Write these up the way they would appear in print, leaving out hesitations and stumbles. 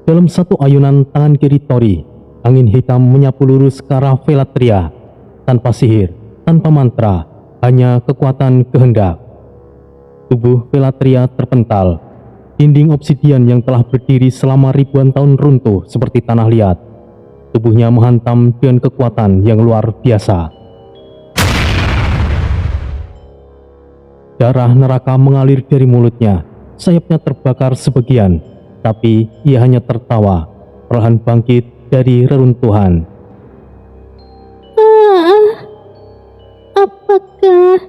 Dalam satu ayunan tangan kiri Tori, angin hitam menyapu lurus ke arah Velatria. Tanpa sihir, tanpa mantra, hanya kekuatan kehendak. Tubuh Velatria terpental. Dinding obsidian yang telah berdiri selama ribuan tahun runtuh seperti tanah liat. Tubuhnya menghantam dengan kekuatan yang luar biasa. Darah neraka mengalir dari mulutnya. Sayapnya terbakar sebagian, tapi ia hanya tertawa, perlahan bangkit dari reruntuhan. Apakah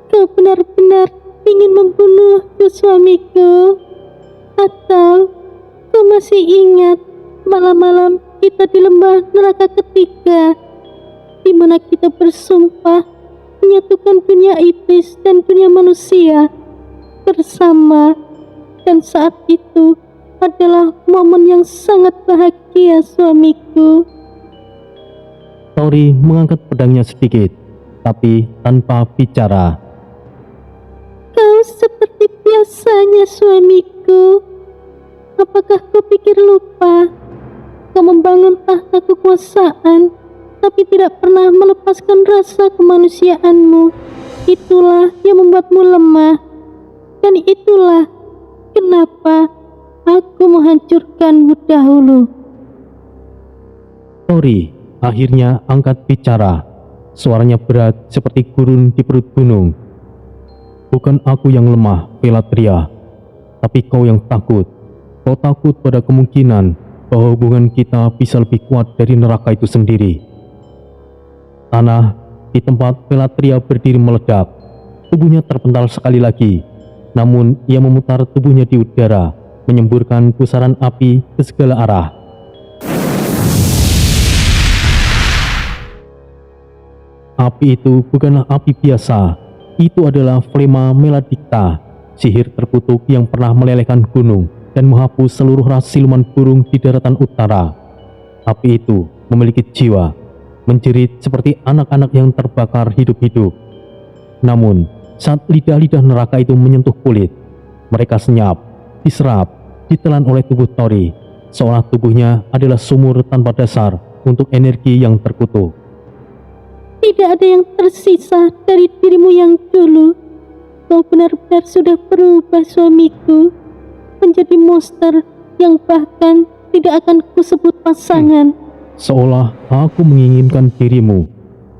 kau benar-benar ingin membunuhku, suamiku? Atau kau masih ingat malam-malam kita di lembah neraka ketiga, di mana kita bersumpah menyatukan dunia iblis dan dunia manusia bersama, dan saat itu adalah momen yang sangat bahagia, suamiku. Tori mengangkat pedangnya sedikit, tapi tanpa bicara. Kau seperti biasanya, suamiku. Apakah kau pikir lupa? Kau membangun tahta kekuasaan, tapi tidak pernah melepaskan rasa kemanusiaanmu. Itulah yang membuatmu lemah. Dan itulah kenapa aku menghancurkanmu dahulu. Tori akhirnya angkat bicara. Suaranya berat seperti gurun di perut gunung. Bukan aku yang lemah, Velatria, tapi kau yang takut. Kau takut pada kemungkinan bahwa hubungan kita bisa lebih kuat dari neraka itu sendiri. Tanah di tempat Velatria berdiri meledak. Tubuhnya terpental sekali lagi. Namun ia memutar tubuhnya di udara, menyemburkan pusaran api ke segala arah. Api itu bukanlah api biasa. Itu adalah Flema Meladicta, sihir terkutuk yang pernah melelehkan gunung dan menghapus seluruh ras siluman burung di daratan utara. Api itu memiliki jiwa, menjerit seperti anak-anak yang terbakar hidup-hidup. Namun, saat lidah-lidah neraka itu menyentuh kulit, mereka senyap, diserap, ditelan oleh tubuh Tori, seolah tubuhnya adalah sumur tanpa dasar untuk energi yang terkutuk. Tidak ada yang tersisa dari dirimu yang dulu. Kau benar-benar sudah berubah, suamiku, menjadi monster yang bahkan tidak akan kusebut pasangan. Seolah aku menginginkan dirimu.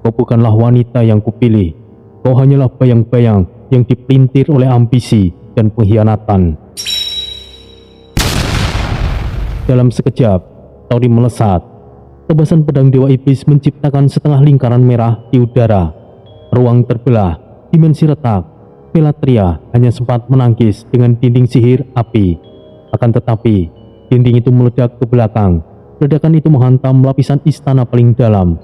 Kau bukanlah wanita yang kupilih. Kau hanyalah bayang-bayang yang dipelintir oleh ambisi dan pengkhianatan. Dalam sekejap, Tori melesat. Tebasan pedang Dewa Iblis menciptakan setengah lingkaran merah di udara. Ruang terbelah, dimensi retak. Velatria hanya sempat menangkis dengan dinding sihir api. Akan tetapi, dinding itu meledak ke belakang. Ledakan itu menghantam lapisan istana paling dalam.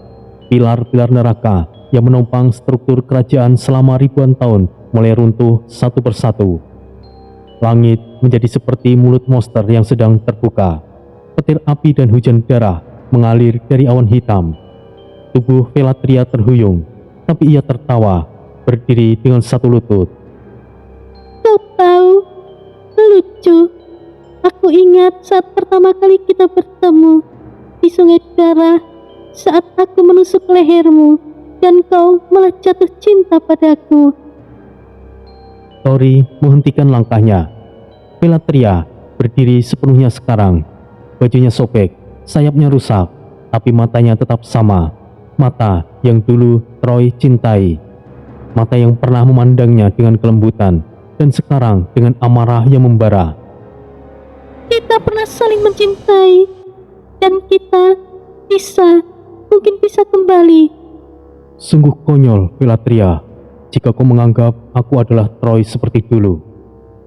Pilar-pilar neraka yang menopang struktur kerajaan selama ribuan tahun mulai runtuh satu persatu. Langit menjadi seperti mulut monster yang sedang terbuka. Petir api dan hujan darah mengalir dari awan hitam. Tubuh Velatria terhuyung, tapi ia tertawa, berdiri dengan satu lutut. Kau tahu, lucu. Aku ingat saat pertama kali kita bertemu di sungai darah, saat aku menusuk lehermu dan kau malah jatuh cinta padaku. Tori menghentikan langkahnya. Velatria berdiri sepenuhnya sekarang. Bajunya sobek, sayapnya rusak, tapi matanya tetap sama. Mata yang dulu Troy cintai. Mata yang pernah memandangnya dengan kelembutan, dan sekarang dengan amarah yang membara. Kita pernah saling mencintai, dan kita mungkin bisa kembali. Sungguh konyol, Velatria, jika kau menganggap aku adalah Troy seperti dulu.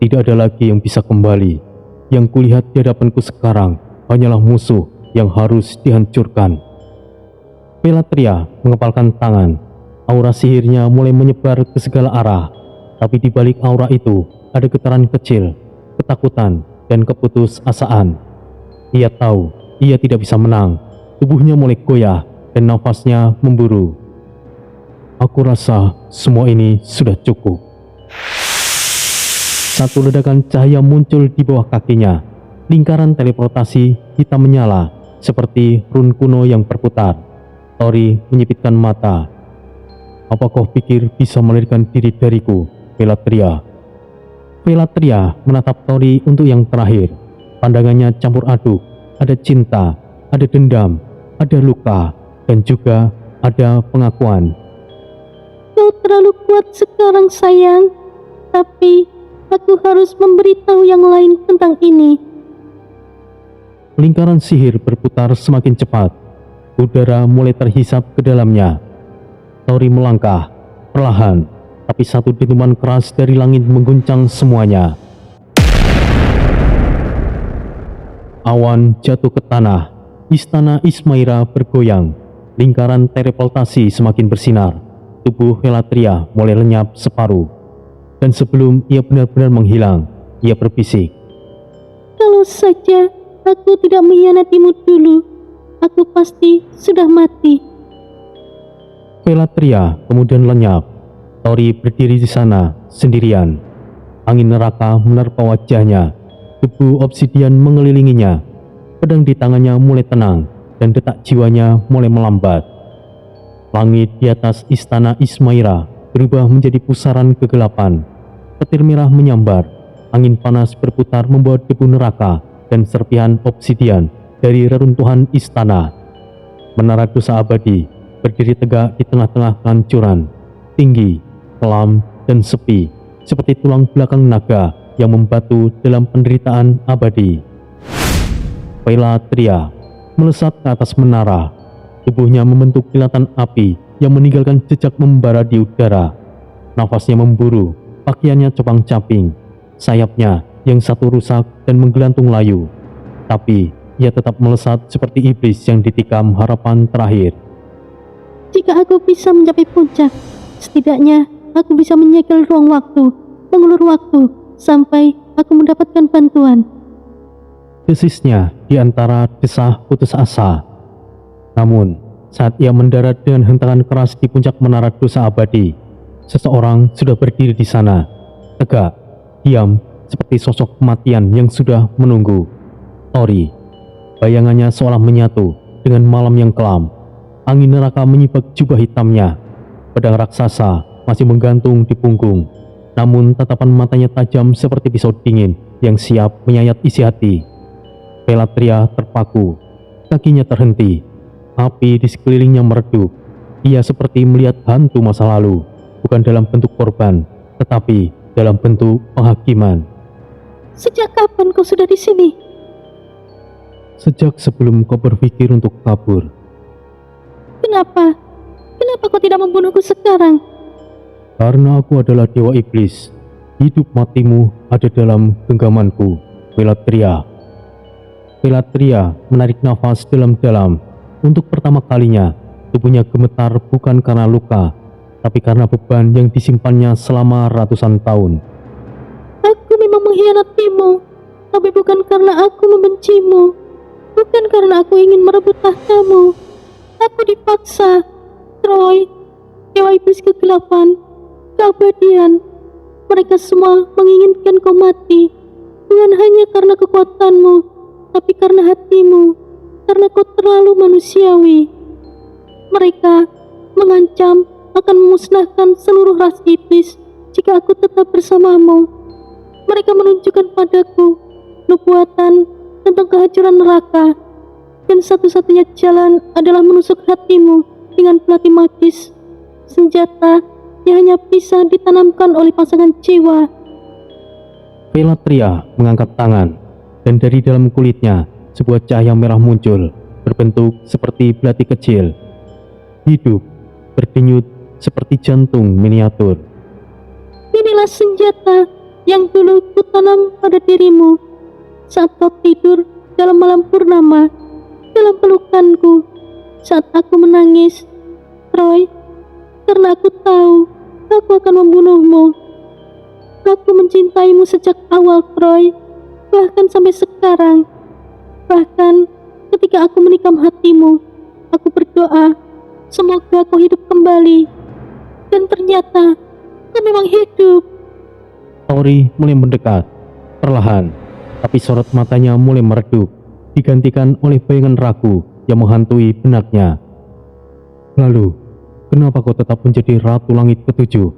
Tidak ada lagi yang bisa kembali. Yang kulihat di hadapanku sekarang hanyalah musuh yang harus dihancurkan. Velatria mengepalkan tangan. Aura sihirnya mulai menyebar ke segala arah. Tapi di balik aura itu ada getaran kecil, ketakutan, dan keputusasaan. Ia tahu ia tidak bisa menang. Tubuhnya mulai goyah dan nafasnya memburu. Aku rasa semua ini sudah cukup. Satu ledakan cahaya muncul di bawah kakinya. lingkaran teleportasi hitam menyala seperti rune kuno yang berputar. Tori menyipitkan mata. Apa kau pikir bisa melarikan diri dariku, Velatria? Velatria menatap Tori untuk yang terakhir. Pandangannya campur aduk. Ada cinta, ada dendam, ada luka, dan juga ada pengakuan. Kau terlalu kuat sekarang sayang, tapi aku harus memberitahu yang lain tentang ini. Lingkaran sihir berputar semakin cepat. Udara mulai terhisap ke dalamnya. Tori melangkah, perlahan, tapi satu dentuman keras dari langit mengguncang semuanya. Awan jatuh ke tanah. Istana Ismaira bergoyang. Lingkaran teleportasi semakin bersinar. Tubuh Velatria mulai lenyap separuh. Dan sebelum ia benar-benar menghilang, ia berbisik. Kalau saja aku tidak mengkhianatimu dulu, aku pasti sudah mati. Velatria kemudian lenyap. Tori berdiri di sana sendirian. Angin neraka menerpa wajahnya. Debu obsidian mengelilinginya. Pedang di tangannya mulai tenang dan detak jiwanya mulai melambat. Langit di atas istana Ismaira berubah menjadi pusaran kegelapan. Petir merah menyambar. Angin panas berputar membawa debu neraka dan serpihan obsidian dari reruntuhan istana. Menara dosa abadi berdiri tegak di tengah-tengah kehancuran, tinggi, kelam, dan sepi, seperti tulang belakang naga yang membatu dalam penderitaan abadi. Velatria melesat ke atas menara. Tubuhnya membentuk kilatan api yang meninggalkan jejak membara di udara. Nafasnya memburu, pakaiannya copang-caping, sayapnya yang satu rusak dan menggelantung layu. Tapi ia tetap melesat seperti iblis yang ditikam harapan terakhir. Jika aku bisa mencapai puncak, setidaknya aku bisa menyegel ruang waktu, mengulur waktu, sampai aku mendapatkan bantuan. Desisnya di antara desah putus asa. Namun, saat ia mendarat dengan hentakan keras di puncak menara dosa abadi, seseorang sudah berdiri di sana, tegak, diam, seperti sosok kematian yang sudah menunggu. Tori, bayangannya seolah menyatu dengan malam yang kelam. Angin neraka menyibak jubah hitamnya. Pedang raksasa masih menggantung di punggung. Namun tatapan matanya tajam seperti pisau dingin yang siap menyayat isi hati. Velatria terpaku. Kakinya terhenti. Api di sekelilingnya meredup. Ia seperti melihat hantu masa lalu. Bukan dalam bentuk korban, tetapi dalam bentuk penghakiman. Sejak kapan kau sudah di sini? Sejak sebelum kau berpikir untuk kabur. Kenapa? Kenapa kau tidak membunuhku sekarang? Karena aku adalah dewa iblis. Hidup matimu ada dalam genggamanku, Velatria. Velatria menarik nafas dalam-dalam. Untuk pertama kalinya, tubuhnya gemetar bukan karena luka, tapi karena beban yang disimpannya selama ratusan tahun. Aku memang mengkhianatimu, tapi bukan karena aku membencimu. Bukan karena aku ingin merebut tahtamu. Aku dipaksa. Troy, dewa iblis kegelapan, keabadian. Mereka semua menginginkan kau mati. Bukan hanya karena kekuatanmu, tapi karena hatimu. Karena kau terlalu manusiawi. Mereka mengancam akan memusnahkan seluruh ras iblis jika aku tetap bersamamu. Mereka menunjukkan padaku nubuatan tentang kehancuran neraka, dan satu-satunya jalan adalah menusuk hatimu dengan pelatih magis, senjata yang hanya bisa ditanamkan oleh pasangan jiwa. Velatria mengangkat tangan, dan dari dalam kulitnya sebuah cahaya merah muncul, berbentuk seperti belati kecil. Hidup, berdenyut seperti jantung miniatur. Inilah senjata yang dulu kutanam pada dirimu saat kau tidur dalam malam purnama, dalam pelukanku, saat aku menangis, Troy, karena aku tahu aku akan membunuhmu. Aku mencintaimu sejak awal, Troy, bahkan sampai sekarang. Bahkan ketika aku menikam hatimu, aku berdoa semoga kau hidup kembali. Dan ternyata kau memang hidup. Tori mulai mendekat, perlahan. tapi sorot matanya mulai meredup, digantikan oleh bayangan ragu yang menghantui benaknya. "Lalu, kenapa kau tetap menjadi Ratu Langit ketujuh?"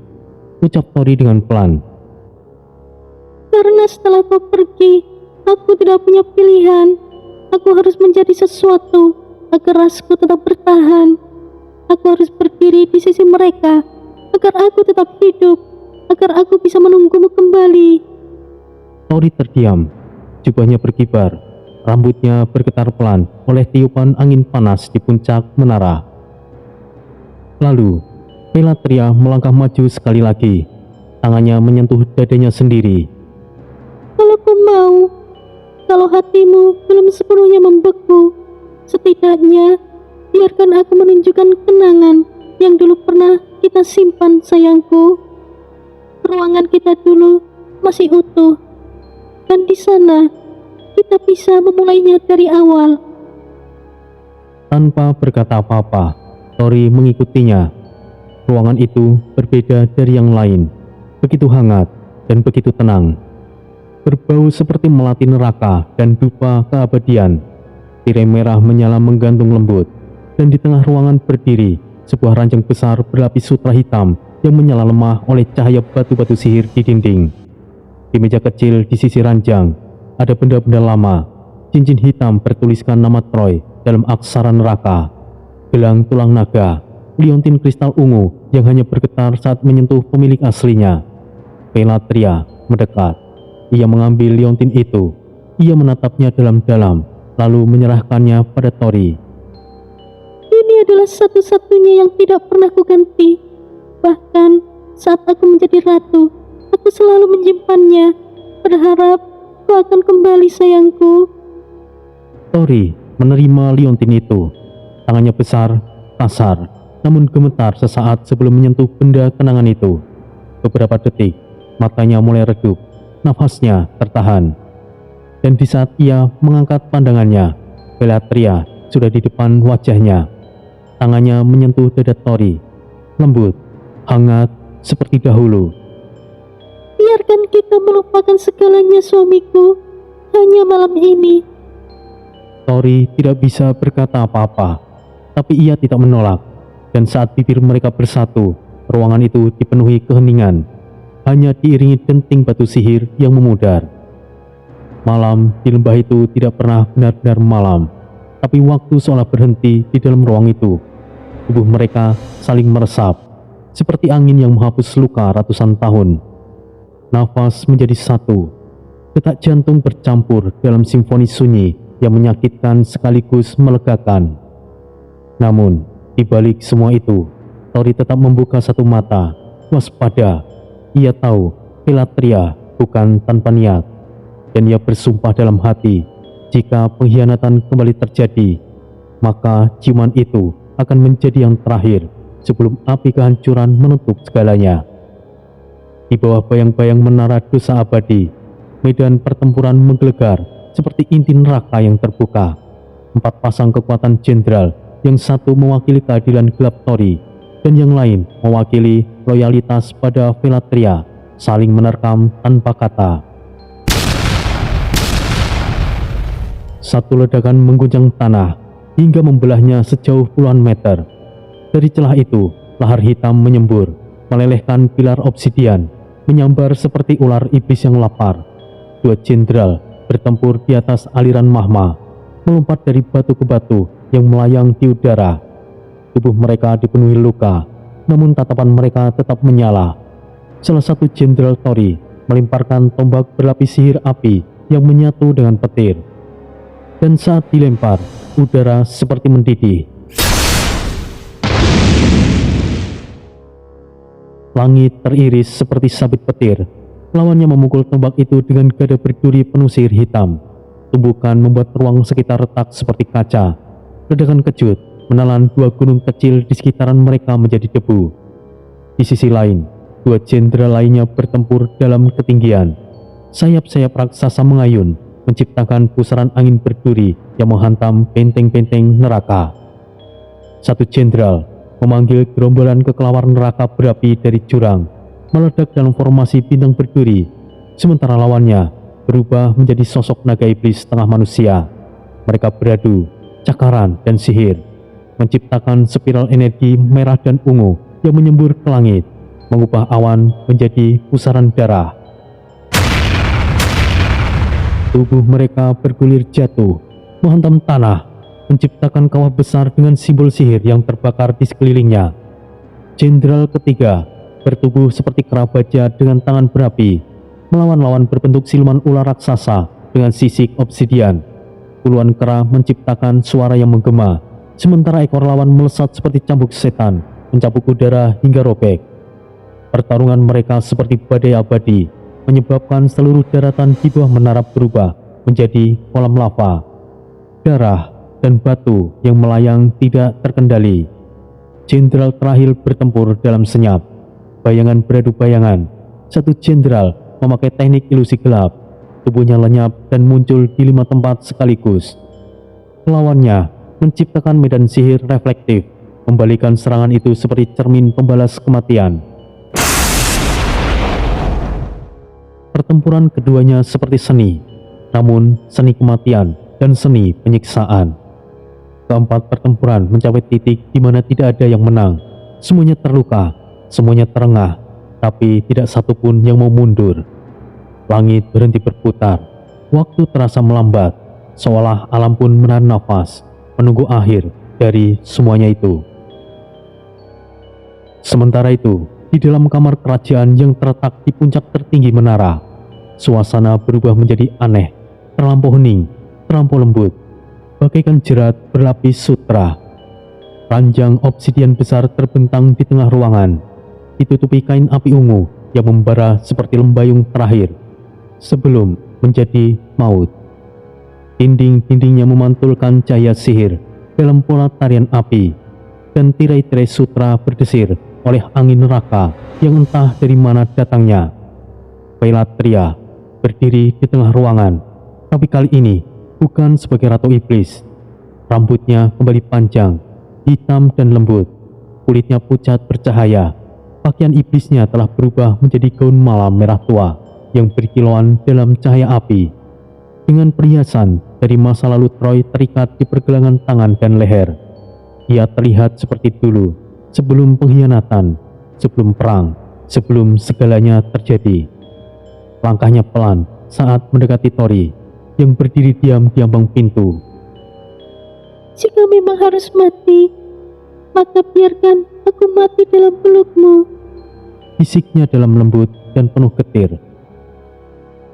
ucap Tori dengan pelan. "Karena setelah kau pergi, aku tidak punya pilihan. Aku harus menjadi sesuatu agar rasku tetap bertahan. Aku harus berdiri di sisi mereka agar aku tetap hidup, agar aku bisa menunggumu kembali." Tori terdiam, jubahnya berkibar, rambutnya bergetar pelan oleh tiupan angin panas di puncak menara. Lalu, Pelatria melangkah maju sekali lagi, tangannya menyentuh dadanya sendiri. "Kalau kau mau, kalau hatimu belum sepenuhnya membeku, setidaknya biarkan aku menunjukkan kenangan yang dulu pernah kita simpan, sayangku. Ruangan kita dulu masih utuh, dan di sana kita bisa memulainya dari awal." Tanpa berkata apa-apa, Tori mengikutinya. Ruangan itu berbeda dari yang lain, begitu hangat dan begitu tenang. Berbau seperti melati neraka dan dupa keabadian. Tirai merah menyala menggantung lembut, dan di tengah ruangan berdiri sebuah ranjang besar berlapis sutra hitam yang menyala lemah oleh cahaya batu-batu sihir di dinding. Di meja kecil di sisi ranjang, ada benda-benda lama. Cincin hitam bertuliskan nama Troy dalam aksara neraka. Gelang tulang naga, liontin kristal ungu yang hanya bergetar saat menyentuh pemilik aslinya. Pelatria mendekat. Ia mengambil liontin itu. Ia menatapnya dalam-dalam, lalu menyerahkannya pada Tori. "Ini adalah satu-satunya yang tidak pernah kuganti. Bahkan saat aku menjadi ratu, aku selalu menyimpannya, berharap kau akan kembali, sayangku." Tori menerima liontin itu. Tangannya besar, kasar, namun gemetar sesaat sebelum menyentuh benda kenangan itu. Beberapa detik, matanya mulai redup, nafasnya tertahan. Dan di saat ia mengangkat pandangannya, Pelatria sudah di depan wajahnya. Tangannya menyentuh dada Tori, lembut, hangat seperti dahulu. "Biarkan kita melupakan segalanya, suamiku, hanya malam ini." Tori tidak bisa berkata apa-apa, tapi ia tidak menolak. Dan saat bibir mereka bersatu, ruangan itu dipenuhi keheningan, hanya diiringi denting batu sihir yang memudar. Malam di lembah itu tidak pernah benar-benar malam, tapi waktu seolah berhenti di dalam ruang itu. Tubuh mereka saling meresap, seperti angin yang menghapus luka ratusan tahun. Nafas menjadi satu, detak jantung bercampur dalam simfoni sunyi yang menyakitkan sekaligus melegakan. Namun, di balik semua itu, Tori tetap membuka satu mata, waspada. Ia tahu Pelatria bukan tanpa niat, dan ia bersumpah dalam hati, jika pengkhianatan kembali terjadi, maka ciuman itu akan menjadi yang terakhir sebelum api kehancuran menutup segalanya. Di bawah bayang-bayang menara dosa abadi, medan pertempuran menggelegar seperti inti neraka yang terbuka. 4 pasang kekuatan jenderal, yang satu mewakili keadilan gelap Tori, dan yang lain mewakili loyalitas pada Pelatria, saling menerkam tanpa kata. Satu ledakan mengguncang tanah hingga membelahnya sejauh puluhan meter. Dari celah itu, lahar hitam menyembur, melelehkan pilar obsidian, menyambar seperti ular iblis yang lapar. 2 jenderal bertempur di atas aliran magma, melompat dari batu ke batu yang melayang di udara. Tubuh mereka dipenuhi luka, namun tatapan mereka tetap menyala. Salah satu jenderal Tori melemparkan tombak berlapis sihir api yang menyatu dengan petir. Dan saat dilempar, udara seperti mendidih. Langit teriris seperti sabit petir. Lawannya memukul tombak itu dengan gada berduri penuh sihir hitam. Tumbukan membuat ruang sekitar retak seperti kaca. Ledakan kejut menelan 2 gunung kecil di sekitaran mereka menjadi debu. Di sisi lain, 2 jenderal lainnya bertempur dalam ketinggian. Sayap-sayap raksasa mengayun, menciptakan pusaran angin berduri yang menghantam benteng-benteng neraka. Satu jenderal memanggil gerombolan kekelawar neraka berapi dari jurang, meledak dalam formasi bintang berduri, sementara lawannya berubah menjadi sosok naga iblis setengah manusia. Mereka beradu, cakaran dan sihir, menciptakan spiral energi merah dan ungu yang menyembur ke langit, mengubah awan menjadi pusaran darah. Tubuh mereka bergulir jatuh, menghantam tanah, menciptakan kawah besar dengan simbol sihir yang terbakar di sekelilingnya. Jenderal ketiga bertubuh seperti kera baja dengan tangan berapi, melawan lawan berbentuk siluman ular raksasa dengan sisik obsidian. Puluhan kera menciptakan suara yang menggema, sementara ekor lawan melesat seperti cambuk setan, mencabuk udara hingga robek. Pertarungan mereka seperti badai abadi, menyebabkan seluruh daratan di bawah menara berubah menjadi kolam lava. Darah dan batu yang melayang tidak terkendali. Jenderal terakhir bertempur dalam senyap. Bayangan beradu bayangan. Satu jenderal memakai teknik ilusi gelap. Tubuhnya lenyap dan muncul di 5 tempat sekaligus. Lawannya menciptakan medan sihir reflektif, membalikan serangan itu seperti cermin pembalas kematian. Pertempuran keduanya seperti seni, namun seni kematian dan seni penyiksaan. Keempat pertempuran mencapai titik di mana tidak ada yang menang. Semuanya terluka, semuanya terengah, tapi tidak satupun yang mau mundur. Langit berhenti berputar, waktu terasa melambat, seolah alam pun menahan nafas, menunggu akhir dari semuanya itu. Sementara itu, di dalam kamar kerajaan yang terletak di puncak tertinggi menara, suasana berubah menjadi aneh, terlampau hening, terlampau lembut, bagaikan jerat berlapis sutra. Ranjang obsidian besar terbentang di tengah ruangan, ditutupi kain api ungu yang membara seperti lembayung terakhir, sebelum menjadi maut. Dinding-dindingnya memantulkan cahaya sihir dalam pola tarian api, dan tirai-tirai sutra berdesir oleh angin neraka yang entah dari mana datangnya. Pelatria berdiri di tengah ruangan, tapi kali ini bukan sebagai ratu iblis. Rambutnya kembali panjang, hitam dan lembut, kulitnya pucat bercahaya. Pakaian iblisnya telah berubah menjadi gaun malam merah tua yang berkilauan dalam cahaya api, dengan perhiasan dari masa lalu Troy terikat di pergelangan tangan dan leher. Ia terlihat seperti dulu, sebelum pengkhianatan, sebelum perang, sebelum segalanya terjadi. Langkahnya pelan saat mendekati Tori yang berdiri diam di ambang pintu. Jika memang harus mati, maka biarkan aku mati dalam pelukmu, Bisiknya dalam lembut dan penuh getir.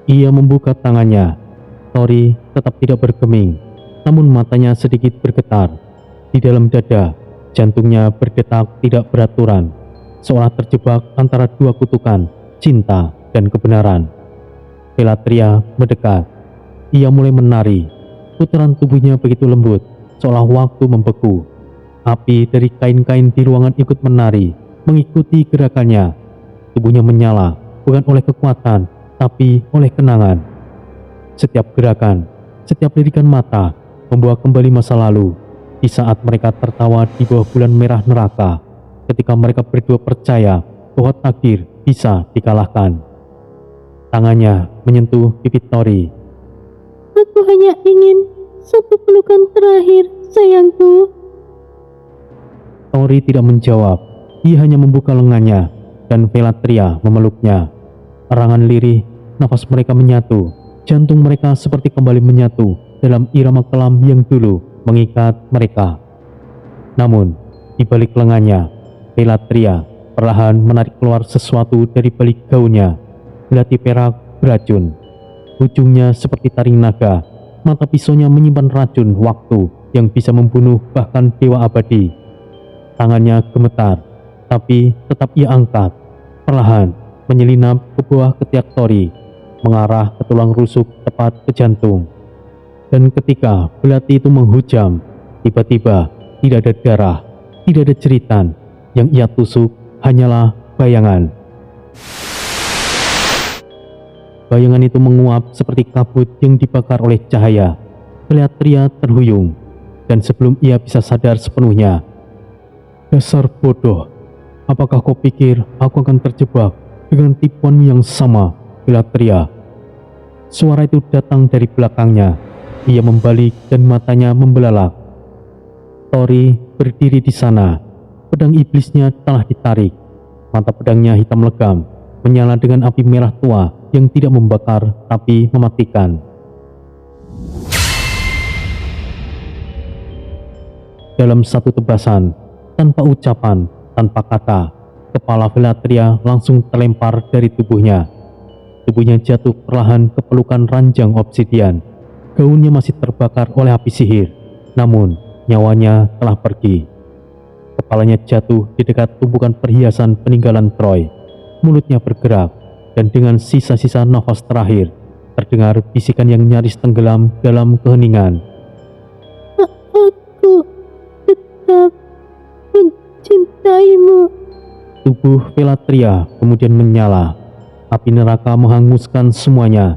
Ia membuka tangannya. Tori tetap tidak bergeming, namun matanya sedikit bergetar. Di dalam dada, jantungnya berdetak tidak beraturan, seolah terjebak antara dua kutukan, cinta dan kebenaran. Pelatria mendekat. Ia mulai menari. Putaran tubuhnya begitu lembut, seolah waktu membeku. Api dari kain-kain di ruangan ikut menari, mengikuti gerakannya. Tubuhnya menyala, bukan oleh kekuatan, tapi oleh kenangan. Setiap gerakan, setiap lirikan mata, membawa kembali masa lalu, di saat mereka tertawa di bawah bulan merah neraka, ketika mereka berdua percaya bahwa takdir bisa dikalahkan. Tangannya menyentuh pipi Tori. aku hanya ingin satu pelukan terakhir, sayangku. Tori tidak menjawab. Ia hanya membuka lengannya, dan Pelatria memeluknya. Erangan lirih, nafas mereka menyatu. Jantung mereka seperti kembali menyatu dalam irama kelam yang dulu mengikat mereka. Namun, di balik lengannya, Pelatria perlahan menarik keluar sesuatu dari balik gaunnya. Belati perak beracun. Ujungnya seperti taring naga. Mata pisaunya menyimpan racun waktu yang bisa membunuh bahkan dewa abadi. Tangannya gemetar, tapi tetap ia angkat. Perlahan menyelinap ke bawah ketiak Tori, mengarah ke tulang rusuk tepat ke jantung. Dan ketika belati itu menghujam, tiba-tiba tidak ada darah, tidak ada jeritan. Yang ia tusuk hanyalah bayangan. Bayangan itu menguap seperti kabut yang dibakar oleh cahaya. Pelatria terhuyung, dan sebelum ia bisa sadar sepenuhnya, "Dasar bodoh, apakah kau pikir aku akan terjebak dengan tipuan yang sama, Pelatria?" Suara itu datang dari belakangnya. Ia membalik dan matanya membelalak. Tori berdiri di sana. Pedang iblisnya telah ditarik. Mata pedangnya hitam legam, menyala dengan api merah tua yang tidak membakar tapi mematikan. Dalam satu tebasan, tanpa ucapan, tanpa kata, kepala Velatria langsung terlempar dari tubuhnya. Tubuhnya jatuh perlahan ke pelukan ranjang obsidian. Gaunnya masih terbakar oleh api sihir, namun nyawanya telah pergi. Kepalanya jatuh di dekat tumpukan perhiasan peninggalan Troy. Mulutnya bergerak, dan dengan sisa-sisa nafas terakhir, terdengar bisikan yang nyaris tenggelam dalam keheningan. Aku tetap mencintaimu. Tubuh Velatria kemudian menyala. Api neraka menghanguskan semuanya.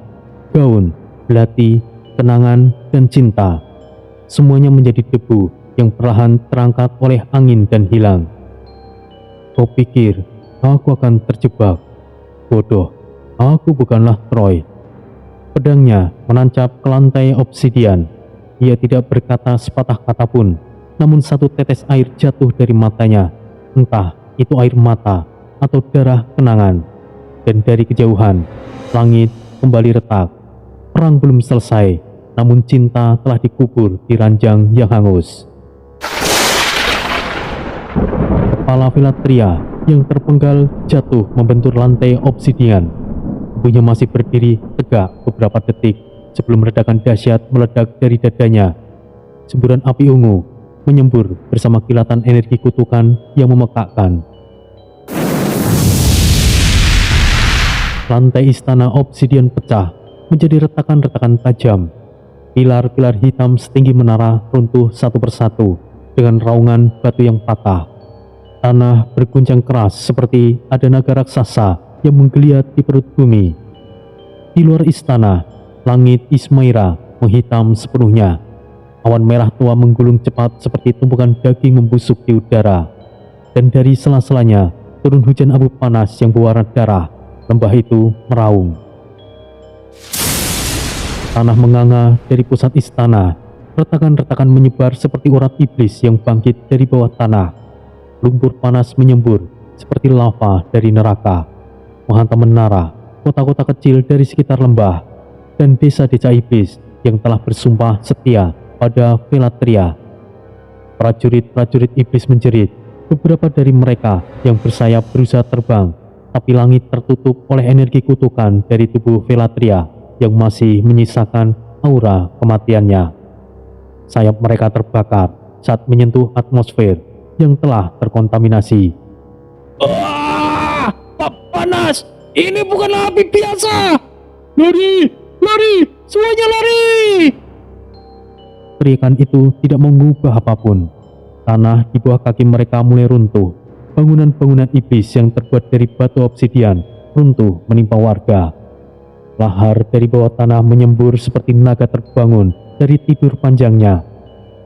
Gaun, belati, kenangan, dan cinta. Semuanya menjadi debu yang perlahan terangkat oleh angin dan hilang. Kau pikir aku akan terjebak? Bodoh, aku bukanlah Troy. Pedangnya menancap ke lantai obsidian. Ia tidak berkata sepatah kata pun, namun satu tetes air jatuh dari matanya. Entah itu air mata atau darah kenangan. Dan dari kejauhan, langit kembali retak. Perang belum selesai, namun cinta telah dikubur di ranjang yang hangus. Kepala Velatria yang terpenggal jatuh membentur lantai obsidian. Tubuhnya masih berdiri tegak beberapa detik sebelum ledakan dahsyat meledak dari dadanya. Semburan api ungu menyembur bersama kilatan energi kutukan yang memekakkan. Lantai istana obsidian pecah menjadi retakan-retakan tajam. Pilar-pilar hitam setinggi menara runtuh satu persatu dengan raungan batu yang patah. Tanah berguncang keras seperti ada naga raksasa yang menggeliat di perut bumi. Di luar istana, langit Ismaira menghitam sepenuhnya. Awan merah tua menggulung cepat seperti tumpukan daging membusuk di udara. Dan dari sela-selanya turun hujan abu panas yang berwarna darah. Lembah itu meraung. Tanah menganga dari pusat istana. Retakan-retakan menyebar seperti urat iblis yang bangkit dari bawah tanah. Lumpur panas menyembur seperti lava dari neraka, menghantam menara, kota-kota kecil dari sekitar lembah, dan desa-desa iblis yang telah bersumpah setia pada Velatria. Prajurit-prajurit iblis menjerit. Beberapa dari mereka yang bersayap berusaha terbang, tapi langit tertutup oleh energi kutukan dari tubuh Velatria yang masih menyisakan aura kematiannya. Sayap mereka terbakar saat menyentuh atmosfer yang telah terkontaminasi. Panas! Ini bukanlah api biasa! Lari! Lari! Semuanya lari! Teriakan itu tidak mengubah apapun. Tanah di bawah kaki mereka mulai runtuh. Bangunan-bangunan iblis yang terbuat dari batu obsidian runtuh menimpa warga. Lahar dari bawah tanah menyembur seperti naga terbangun dari tidur panjangnya.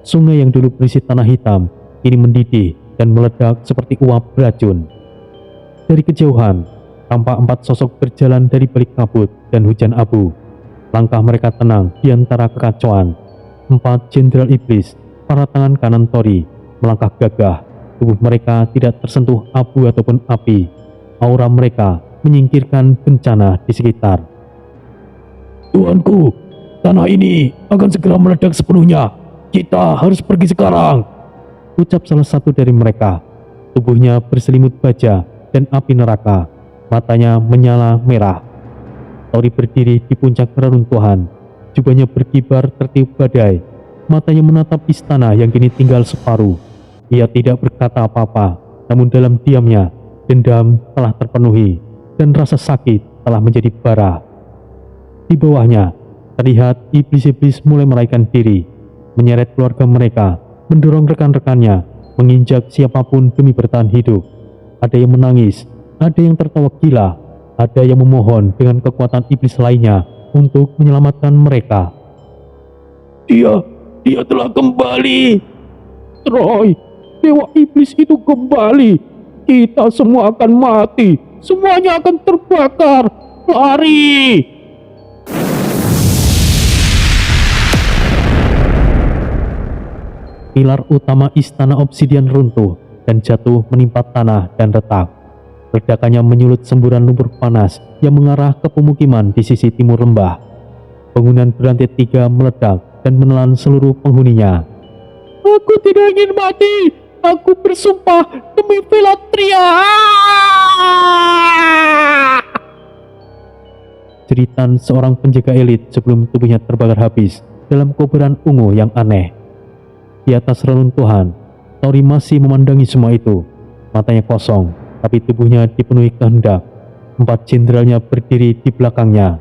Sungai yang dulu berisi tanah hitam kini mendidih dan meledak seperti uap beracun. Dari kejauhan, tampak 4 sosok berjalan dari balik kabut dan hujan abu. Langkah mereka tenang di antara kekacauan. 4 jenderal iblis, para tangan kanan Tori, melangkah gagah. Tubuh mereka tidak tersentuh abu ataupun api. Aura mereka menyingkirkan bencana di sekitar. Tuanku, tanah ini akan segera meledak sepenuhnya. Kita harus pergi sekarang, ucap salah satu dari mereka. Tubuhnya berselimut baja dan api neraka. Matanya menyala merah. Tori berdiri di puncak reruntuhan. Jubahnya berkibar tertiup badai. Matanya menatap istana yang kini tinggal separuh. Ia tidak berkata apa-apa, namun dalam diamnya, dendam telah terpenuhi dan rasa sakit telah menjadi bara. Di bawahnya, terlihat iblis-iblis mulai melarikan diri, menyeret keluarga mereka, mendorong rekan-rekannya, menginjak siapapun demi bertahan hidup. Ada yang menangis, ada yang tertawa gila, ada yang memohon dengan kekuatan iblis lainnya untuk menyelamatkan mereka. Dia telah kembali. Troy, dewa iblis itu kembali. Kita semua akan mati. Semuanya akan terbakar. Lari! Pilar utama istana obsidian runtuh dan jatuh menimpa tanah dan retak. Ledakannya menyulut semburan lumpur panas yang mengarah ke pemukiman di sisi timur lembah. Bangunan berlantai 3 meledak dan menelan seluruh penghuninya. Aku tidak ingin mati. Aku bersumpah demi Velatria. Jeritan seorang penjaga elit sebelum tubuhnya terbakar habis dalam kobaran ungu yang aneh. Di atas reruntuhan, Tori masih memandangi semua itu. Matanya kosong, tapi tubuhnya dipenuhi kehendak. 4 jenderalnya berdiri di belakangnya.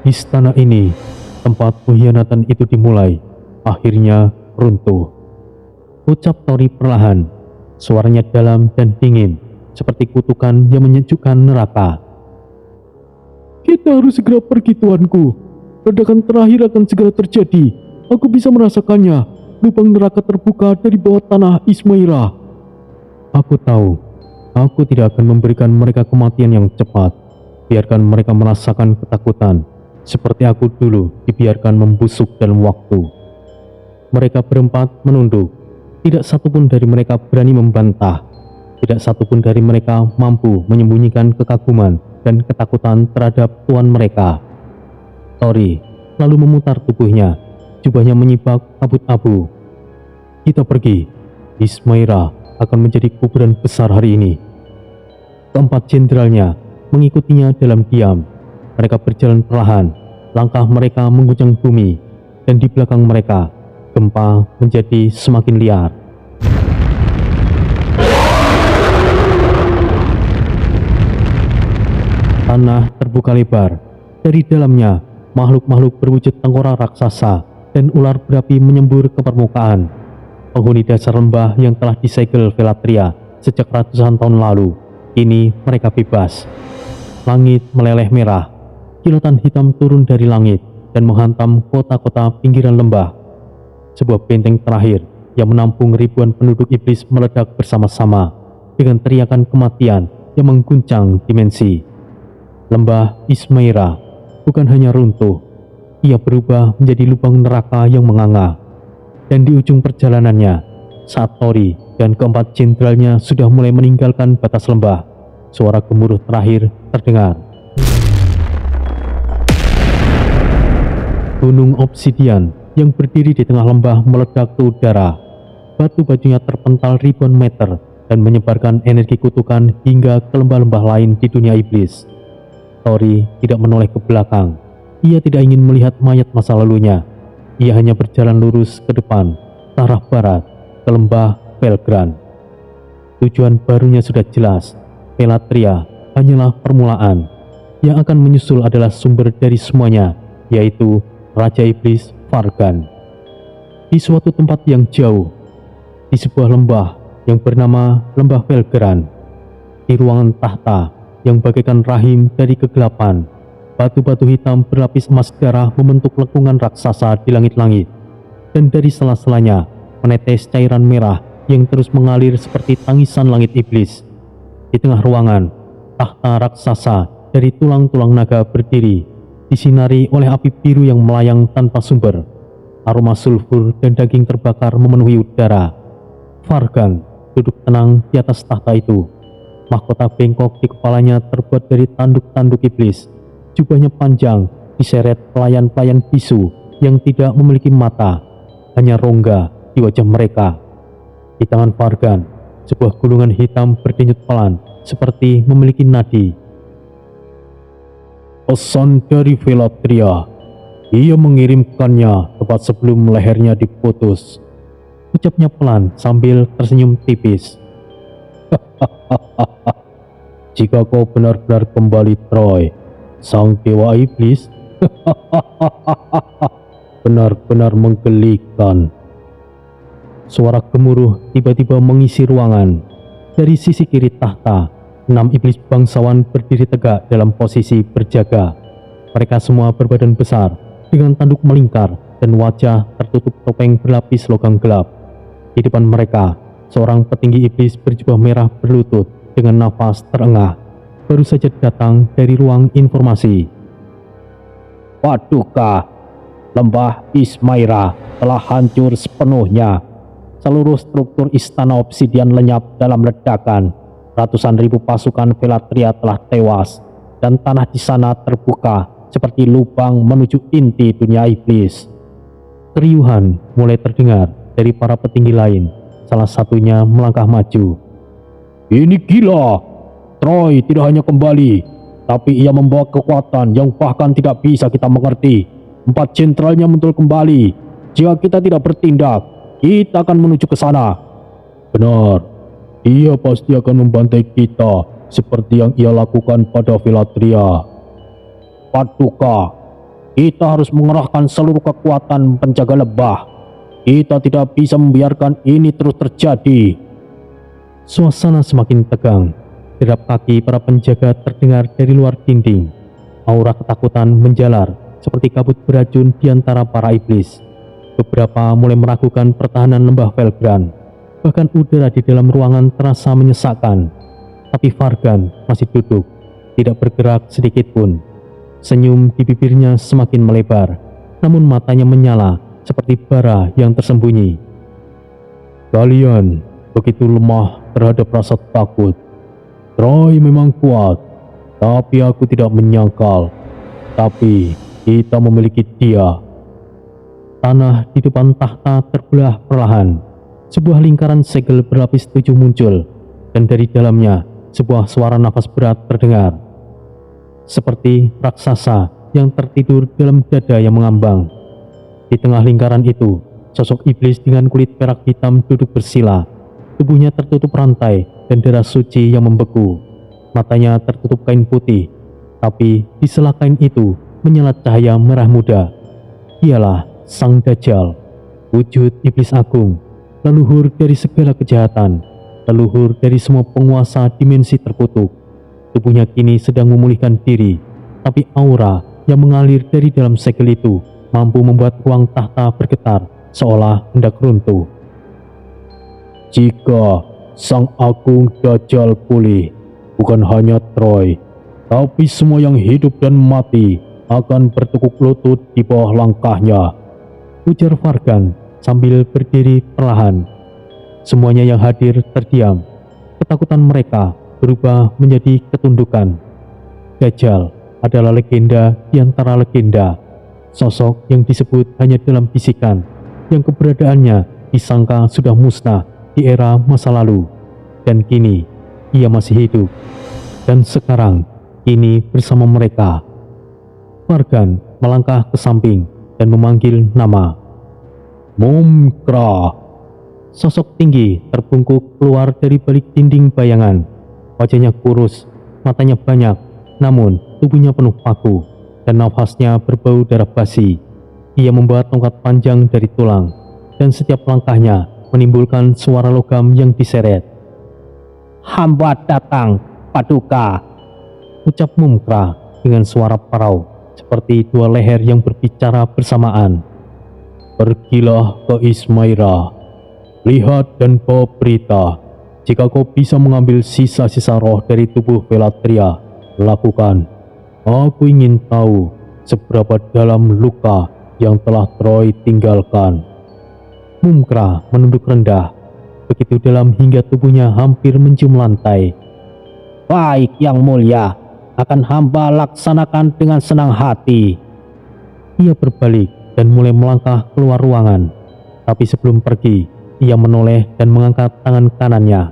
Istana ini, tempat pengkhianatan itu dimulai, akhirnya runtuh. Ucap Tori perlahan, suaranya dalam dan dingin, seperti kutukan yang menyejukkan neraka. Kita harus segera pergi, tuanku. Ledakan terakhir akan segera terjadi. Aku bisa merasakannya. Lubang neraka terbuka dari bawah tanah Ismaira. Aku tahu, aku tidak akan memberikan mereka kematian yang cepat. Biarkan mereka merasakan ketakutan, seperti aku dulu dibiarkan membusuk dalam waktu. Mereka berempat menunduk. Tidak satupun dari mereka berani membantah. Tidak satupun dari mereka mampu menyembunyikan kekaguman dan ketakutan terhadap tuan mereka. Tori lalu memutar tubuhnya, jubahnya menyibak kabut abu. Kita pergi. Ismaira akan menjadi kuburan besar hari ini. Keempat jenderalnya mengikutinya dalam diam. Mereka berjalan perlahan, langkah mereka mengguncang bumi, dan di belakang mereka gempa menjadi semakin liar. Tanah terbuka lebar. Dari dalamnya, makhluk-makhluk berwujud tengkorak raksasa dan ular berapi menyembur ke permukaan. Penghuni dasar lembah yang telah disegel Velatria sejak ratusan tahun lalu, kini mereka bebas. Langit meleleh merah. Kilatan hitam turun dari langit dan menghantam kota-kota pinggiran lembah. Sebuah benteng terakhir yang menampung ribuan penduduk iblis meledak bersama-sama dengan teriakan kematian yang mengguncang dimensi. Lembah Ismaira bukan hanya runtuh, ia berubah menjadi lubang neraka yang menganga. Dan di ujung perjalanannya, saat Tori dan keempat jenderalnya sudah mulai meninggalkan batas lembah, suara gemuruh terakhir terdengar. Gunung obsidian yang berdiri di tengah lembah meledak ke udara. Batu-batunya terpental ribuan meter dan menyebarkan energi kutukan hingga ke lembah-lembah lain di dunia iblis. Tori tidak menoleh ke belakang. Ia tidak ingin melihat mayat masa lalunya. Ia hanya berjalan lurus ke depan, ke arah barat, ke lembah Velgran. Tujuan barunya sudah jelas. Velatria hanyalah permulaan. Yang akan menyusul adalah sumber dari semuanya, yaitu Raja Iblis Vargan. Di suatu tempat yang jauh, di sebuah lembah yang bernama Lembah Velgran, di ruangan tahta yang bagaikan rahim dari kegelapan, batu-batu hitam berlapis emas darah membentuk lekungan raksasa di langit-langit, dan dari sela-selanya menetes cairan merah yang terus mengalir seperti tangisan langit iblis. Di tengah ruangan, tahta raksasa dari tulang-tulang naga berdiri, disinari oleh api biru yang melayang tanpa sumber. Aroma sulfur dan daging terbakar memenuhi udara. Vargan duduk tenang di atas tahta itu. Mahkota bengkok di kepalanya terbuat dari tanduk-tanduk iblis. Jubahnya panjang, diseret pelayan-pelayan bisu yang tidak memiliki mata, hanya rongga di wajah mereka. Di tangan Vargan, sebuah gulungan hitam berdenyut pelan, seperti memiliki nadi. Pesan dari Velatria. Ia mengirimkannya tepat sebelum lehernya diputus. Ucapnya pelan sambil tersenyum tipis. Jika kau benar-benar kembali Troy, sang dewa iblis, benar-benar menggelikan. Suara gemuruh tiba-tiba mengisi ruangan. Dari sisi kiri tahta, 6 iblis bangsawan berdiri tegak dalam posisi berjaga. Mereka semua berbadan besar, dengan tanduk melingkar dan wajah tertutup topeng berlapis logam gelap. Di depan mereka, seorang petinggi iblis berjubah merah berlutut dengan nafas terengah, baru saja datang dari ruang informasi. Paduka, Lembah Ismaira telah hancur sepenuhnya. Seluruh struktur istana obsidian lenyap dalam ledakan. Ratusan ribu pasukan Velatria telah tewas, dan tanah di sana terbuka seperti lubang menuju inti dunia iblis. Keriuhan mulai terdengar dari para petinggi lain. Salah satunya melangkah maju. "Ini gila! Troy tidak hanya kembali, tapi ia membawa kekuatan yang bahkan tidak bisa kita mengerti. 4 jenderalnya muncul kembali. Jika kita tidak bertindak, kita akan menuju ke sana." "Benar, dia pasti akan membantai kita seperti yang ia lakukan pada Velatria." "Paduka, kita harus mengerahkan seluruh kekuatan penjaga lebah. Kita tidak bisa membiarkan ini terus terjadi." Suasana semakin tegang. Derap kaki para penjaga terdengar dari luar dinding. Aura ketakutan menjalar seperti kabut beracun di antara para iblis. Beberapa mulai meragukan pertahanan lembah Velbran. Bahkan udara di dalam ruangan terasa menyesakkan. Tapi Vargan masih duduk, tidak bergerak sedikit pun. Senyum di bibirnya semakin melebar, namun matanya menyala seperti bara yang tersembunyi. "Kalian begitu lemah terhadap rasa takut. Troy memang kuat, tapi aku tidak menyangkal. Tapi kita memiliki dia." Tanah di depan tahta terbelah perlahan. Sebuah lingkaran segel berlapis 7 muncul, dan dari dalamnya sebuah suara nafas berat terdengar. Seperti raksasa yang tertidur dalam dada yang mengambang. Di tengah lingkaran itu, sosok iblis dengan kulit perak hitam duduk bersila. Tubuhnya tertutup rantai dan darah suci yang membeku. Matanya tertutup kain putih, tapi di sela kain itu menyala cahaya merah muda. Dialah Sang Dajjal, wujud iblis agung, leluhur dari segala kejahatan, leluhur dari semua penguasa dimensi terkutuk. Tubuhnya kini sedang memulihkan diri, tapi aura yang mengalir dari dalam segel itu mampu membuat ruang tahta bergetar seolah hendak runtuh. "Jika Sang Agung Dajjal pulih, bukan hanya Troy, tapi semua yang hidup dan mati akan bertekuk lutut di bawah langkahnya," ujar Vargan sambil berdiri perlahan. Semuanya yang hadir terdiam. Ketakutan mereka berubah menjadi ketundukan. Dajjal adalah legenda di antara legenda. Sosok yang disebut hanya dalam bisikan, yang keberadaannya disangka sudah musnah di era masa lalu. Dan kini ia masih hidup. Dan sekarang kini bersama mereka. Vargan melangkah ke samping dan memanggil nama. "Mumkra." Sosok tinggi terbungkuk keluar dari balik dinding bayangan. Wajahnya kurus, matanya banyak, namun tubuhnya penuh paku, dan nafasnya berbau darah basi. Ia membawa tongkat panjang dari tulang, dan setiap langkahnya menimbulkan suara logam yang diseret. "Hamba datang, Paduka," ucap Mumkra dengan suara parau, seperti 2 leher yang berbicara bersamaan. "Pergilah ke Ismaira. Lihat dan bawa berita. Jika kau bisa mengambil sisa-sisa roh dari tubuh Velatria, lakukan. Aku ingin tahu seberapa dalam luka yang telah Troy tinggalkan." Mumkra menunduk rendah, begitu dalam hingga tubuhnya hampir mencium lantai. "Baik, Yang Mulia, akan hamba laksanakan dengan senang hati." Ia berbalik dan mulai melangkah keluar ruangan. Tapi sebelum pergi, ia menoleh dan mengangkat tangan kanannya.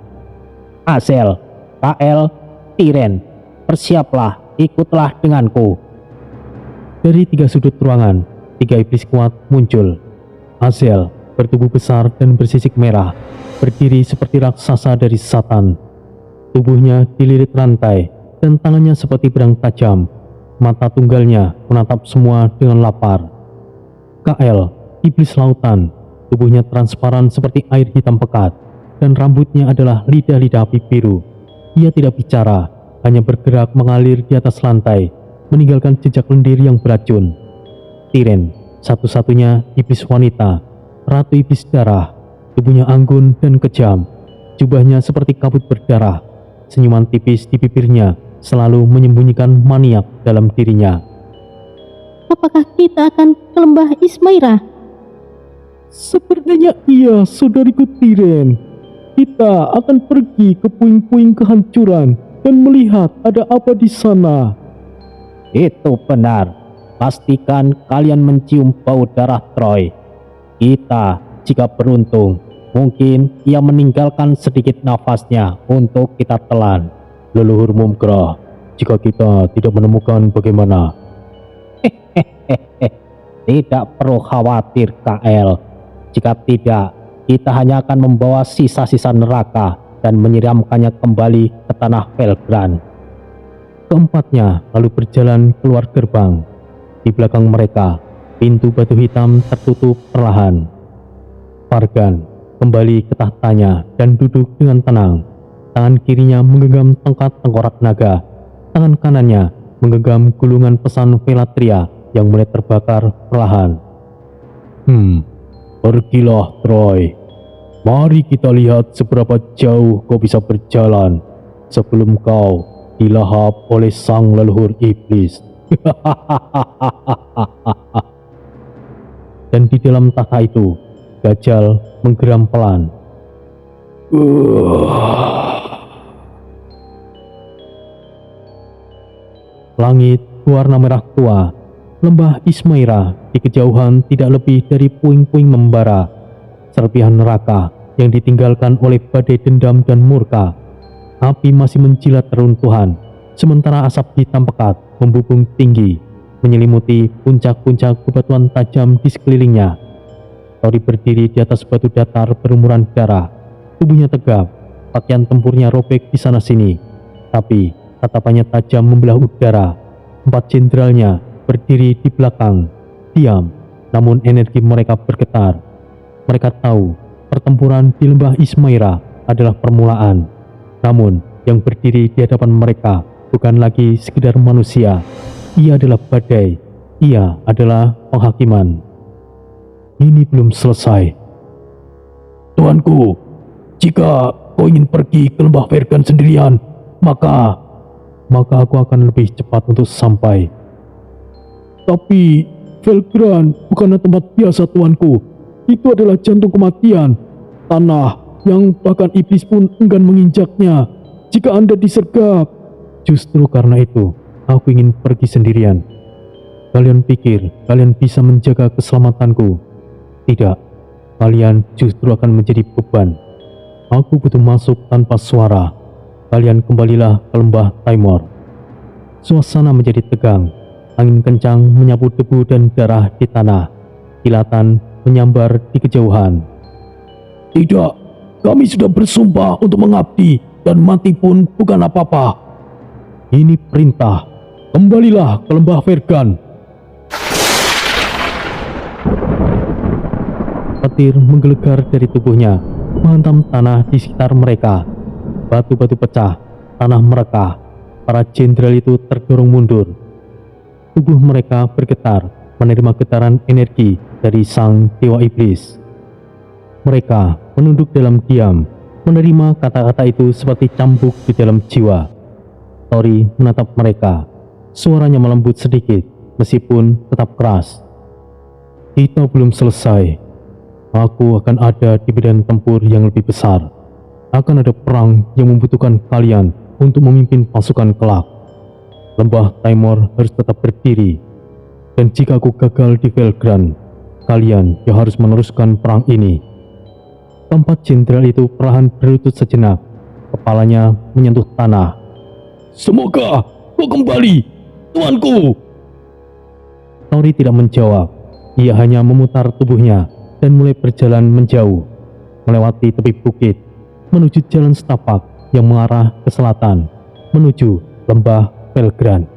"Azel, Kael, Tiren, persiaplah, ikutlah denganku." Dari 3 sudut ruangan, 3 iblis kuat muncul. Azel bertubuh besar dan bersisik merah, berdiri seperti raksasa dari Satan. Tubuhnya dililit rantai, dan tangannya seperti pedang tajam. Mata tunggalnya menatap semua dengan lapar. Kael, iblis lautan, tubuhnya transparan seperti air hitam pekat, dan rambutnya adalah lidah-lidah api biru. Ia tidak bicara, hanya bergerak mengalir di atas lantai, meninggalkan jejak lendir yang beracun. Tiren, satu-satunya iblis wanita, ratu iblis darah, tubuhnya anggun dan kejam. Jubahnya seperti kabut berdarah, senyuman tipis di bibirnya selalu menyembunyikan maniak dalam dirinya. "Apakah kita akan ke lembah Ismaira?" Sepertinya iya, saudariku Tiren. Kita akan pergi ke puing-puing kehancuran dan melihat ada apa di sana. Itu benar. Pastikan kalian mencium bau darah Troy. Kita, jika beruntung, mungkin ia meninggalkan sedikit nafasnya untuk kita telan. Leluhur Mumgra, jika kita tidak menemukan bagaimana? Tidak perlu khawatir, KL. Jika tidak, kita hanya akan membawa sisa-sisa neraka dan menyiramkannya kembali ke tanah Felgran. Keempatnya lalu berjalan keluar gerbang. Di belakang mereka, pintu batu hitam tertutup perlahan. Vargan kembali ke tahtanya dan duduk dengan tenang. Tangan kirinya menggenggam tongkat tengkorak naga. Tangan kanannya menggenggam gulungan pesan Velatria yang mulai terbakar perlahan. Pergilah Troy. Mari kita lihat seberapa jauh kau bisa berjalan sebelum kau dilahap oleh sang leluhur iblis. Dan di dalam tahta itu, Dajjal menggeram pelan. Langit berwarna merah tua. Lembah Ismaira di kejauhan tidak lebih dari puing-puing membara. Serpihan neraka yang ditinggalkan oleh badai dendam dan murka. Api masih menjilat reruntuhan, sementara asap hitam pekat membubung tinggi, menyelimuti puncak-puncak bebatuan tajam di sekelilingnya. Tori berdiri di atas batu datar berumuran darah. Tubuhnya tegap, pakaian tempurnya robek di sana-sini. Tapi tatapannya tajam membelah udara. 4 jenderalnya berdiri di belakang, diam, namun energi mereka bergetar. Mereka tahu pertempuran di lembah Ismaira adalah permulaan. Namun yang berdiri di hadapan mereka bukan lagi sekedar manusia. Ia adalah badai. Ia adalah penghakiman. Ini belum selesai. Tuanku, jika kau ingin pergi ke lembah Vergan sendirian, maka aku akan lebih cepat untuk sampai. Tapi Felgran bukanlah tempat biasa, tuanku. Itu adalah jantung kematian. Tanah yang bahkan iblis pun enggan menginjaknya jika Anda disergap. Justru karena itu, aku ingin pergi sendirian. Kalian pikir kalian bisa menjaga keselamatanku? Tidak, kalian justru akan menjadi beban. Aku butuh masuk tanpa suara. Kalian kembalilah ke lembah Taimor. Suasana menjadi tegang. Angin kencang menyapu debu dan darah di tanah. Kilatan menyambar di kejauhan. Tidak, kami sudah bersumpah untuk mengabdi dan mati pun bukan apa-apa. Ini perintah. Kembalilah ke lembah Vergan. Petir menggelegar dari tubuhnya, menghantam tanah di sekitar mereka. Batu-batu pecah, tanah merekah. Para jenderal itu terdorong mundur. Tubuh mereka bergetar, menerima getaran energi dari sang dewa iblis. Mereka menunduk dalam diam, menerima kata-kata itu seperti cambuk di dalam jiwa. Tori menatap mereka. Suaranya melembut sedikit, meskipun tetap keras. Kita belum selesai. Aku akan ada di medan tempur yang lebih besar. Akan ada perang yang membutuhkan kalian untuk memimpin pasukan kelak. Lembah Taimor harus tetap berdiri. Dan jika aku gagal di Felgran, kalian yang harus meneruskan perang ini. Keempat jenderal itu perlahan berlutut sejenak. Kepalanya menyentuh tanah. Semoga kau kembali, tuanku. Tori tidak menjawab. Ia hanya memutar tubuhnya dan mulai berjalan menjauh, melewati tepi bukit, menuju jalan setapak yang mengarah ke selatan, menuju lembah Felgran.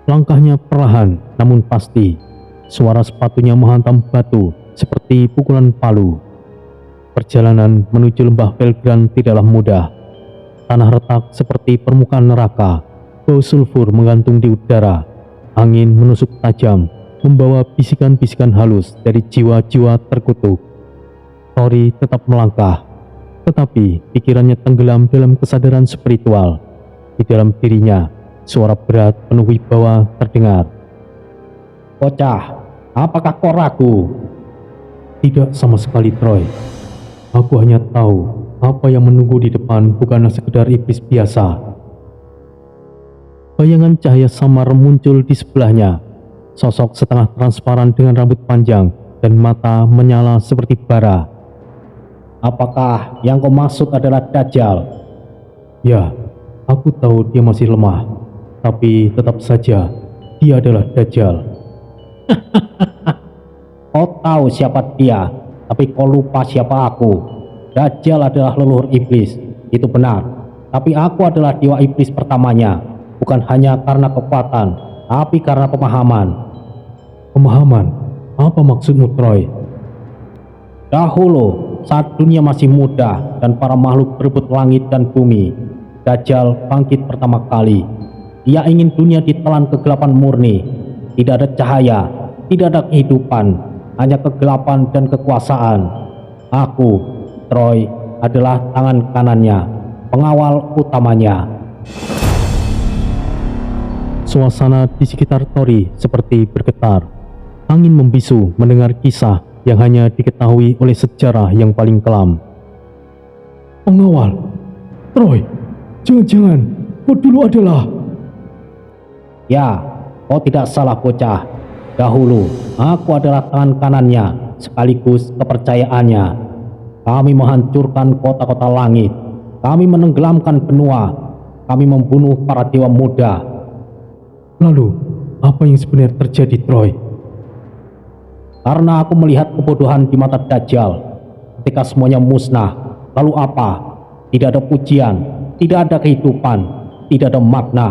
Langkahnya perlahan namun pasti. Suara sepatunya menghantam batu seperti pukulan palu. Perjalanan menuju lembah Felgran tidaklah mudah. Tanah retak seperti permukaan neraka. Bau sulfur menggantung di udara. Angin menusuk tajam, membawa bisikan-bisikan halus dari jiwa-jiwa terkutuk. Tori tetap melangkah, tetapi pikirannya tenggelam dalam kesadaran spiritual. Di dalam dirinya, suara berat penuh wibawa terdengar. Bocah, apakah kau ragu? Tidak sama sekali, Troy. Aku hanya tahu apa yang menunggu di depan bukanlah sekedar iblis biasa. Bayangan cahaya samar muncul di sebelahnya. Sosok setengah transparan dengan rambut panjang dan mata menyala seperti bara. Apakah yang kau maksud adalah Dajjal? Ya, aku tahu dia masih lemah. Tapi tetap saja, dia adalah Dajjal. Kau tahu siapa dia, tapi kau lupa siapa aku. Dajjal adalah leluhur iblis, itu benar. Tapi aku adalah dewa iblis pertamanya, bukan hanya karena kekuatan, tapi karena pemahaman. Pemahaman? Apa maksudmu, Troy? Dahulu, saat dunia masih muda dan para makhluk berebut langit dan bumi, Dajjal bangkit pertama kali. Dia ingin dunia ditelan kegelapan murni. Tidak ada cahaya, tidak ada kehidupan, hanya kegelapan dan kekuasaan. Aku, Troy, adalah tangan kanannya, pengawal utamanya. Suasana di sekitar Tori seperti bergetar. Angin membisu mendengar kisah yang hanya diketahui oleh sejarah yang paling kelam. Pengawal? Troy, jangan-jangan kau dulu adalah... Ya, kau tidak salah bocah. Dahulu, aku adalah tangan kanannya, sekaligus kepercayaannya. Kami menghancurkan kota-kota langit. Kami menenggelamkan benua. Kami membunuh para dewa muda. Lalu, apa yang sebenarnya terjadi, Troy? Karena aku melihat kebodohan di mata Dajjal. Ketika semuanya musnah, lalu apa? Tidak ada pujian, tidak ada kehidupan, tidak ada makna.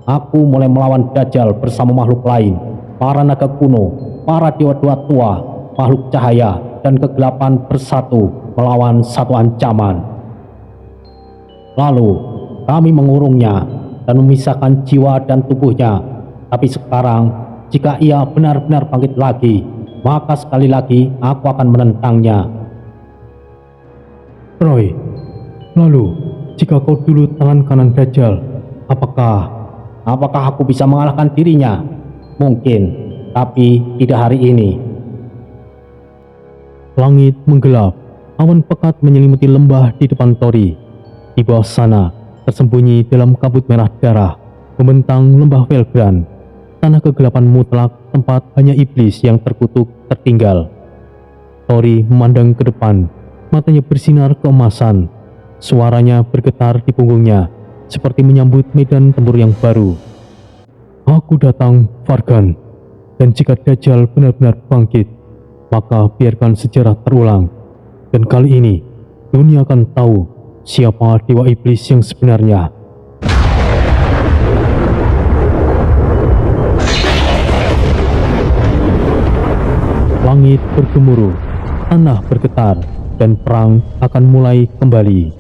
Aku mulai melawan Dajjal bersama makhluk lain, para naga kuno, para dewa-dewa tua, makhluk cahaya, dan kegelapan bersatu melawan satu ancaman. Lalu, kami mengurungnya dan memisahkan jiwa dan tubuhnya. Tapi sekarang, jika ia benar-benar bangkit lagi, maka sekali lagi aku akan menentangnya. Troy, lalu jika kau dulu tangan kanan Dajjal, apakah aku bisa mengalahkan dirinya? Mungkin, tapi tidak hari ini. Langit menggelap, awan pekat menyelimuti lembah di depan Tori. Di bawah sana, tersembunyi dalam kabut merah darah, membentang lembah Velgran, tanah kegelapan mutlak tempat hanya iblis yang terkutuk tertinggal. Tori memandang ke depan, matanya bersinar keemasan, suaranya bergetar di punggungnya, seperti menyambut medan tempur yang baru. Aku datang, Vargan, dan jika Dajjal benar-benar bangkit, maka biarkan sejarah terulang, dan kali ini dunia akan tahu siapa dewa iblis yang sebenarnya. Langit bergemuruh, tanah bergetar, dan perang akan mulai kembali.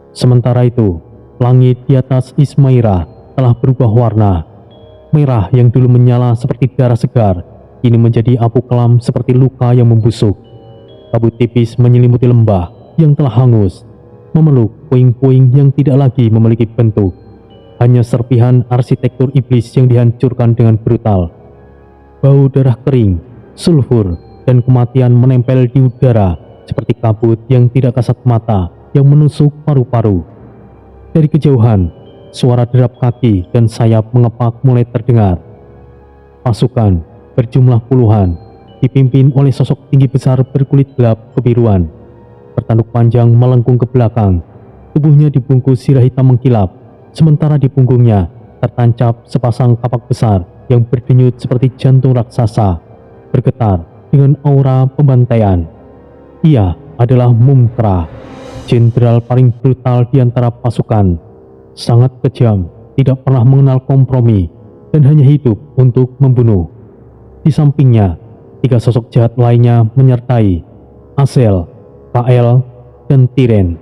Sementara itu, langit di atas Ismaira telah berubah warna. Merah yang dulu menyala seperti darah segar, kini menjadi abu kelam seperti luka yang membusuk. Kabut tipis menyelimuti lembah yang telah hangus, memeluk puing-puing yang tidak lagi memiliki bentuk. Hanya serpihan arsitektur iblis yang dihancurkan dengan brutal. Bau darah kering, sulfur, dan kematian menempel di udara seperti kabut yang tidak kasat mata yang menusuk paru-paru. Dari kejauhan, suara derap kaki dan sayap mengepak mulai terdengar. Pasukan berjumlah puluhan, dipimpin oleh sosok tinggi besar berkulit gelap kebiruan, bertanduk panjang melengkung ke belakang. Tubuhnya dibungkus sirah hitam mengkilap, sementara di punggungnya tertancap sepasang kapak besar yang berdenyut seperti jantung raksasa, bergetar dengan aura pembantaian. Ia adalah Mumtra, jenderal paling brutal di antara pasukan. Sangat kejam, tidak pernah mengenal kompromi, dan hanya hidup untuk membunuh. Di sampingnya, 3 sosok jahat lainnya menyertai Asel, Kael, dan Tiren.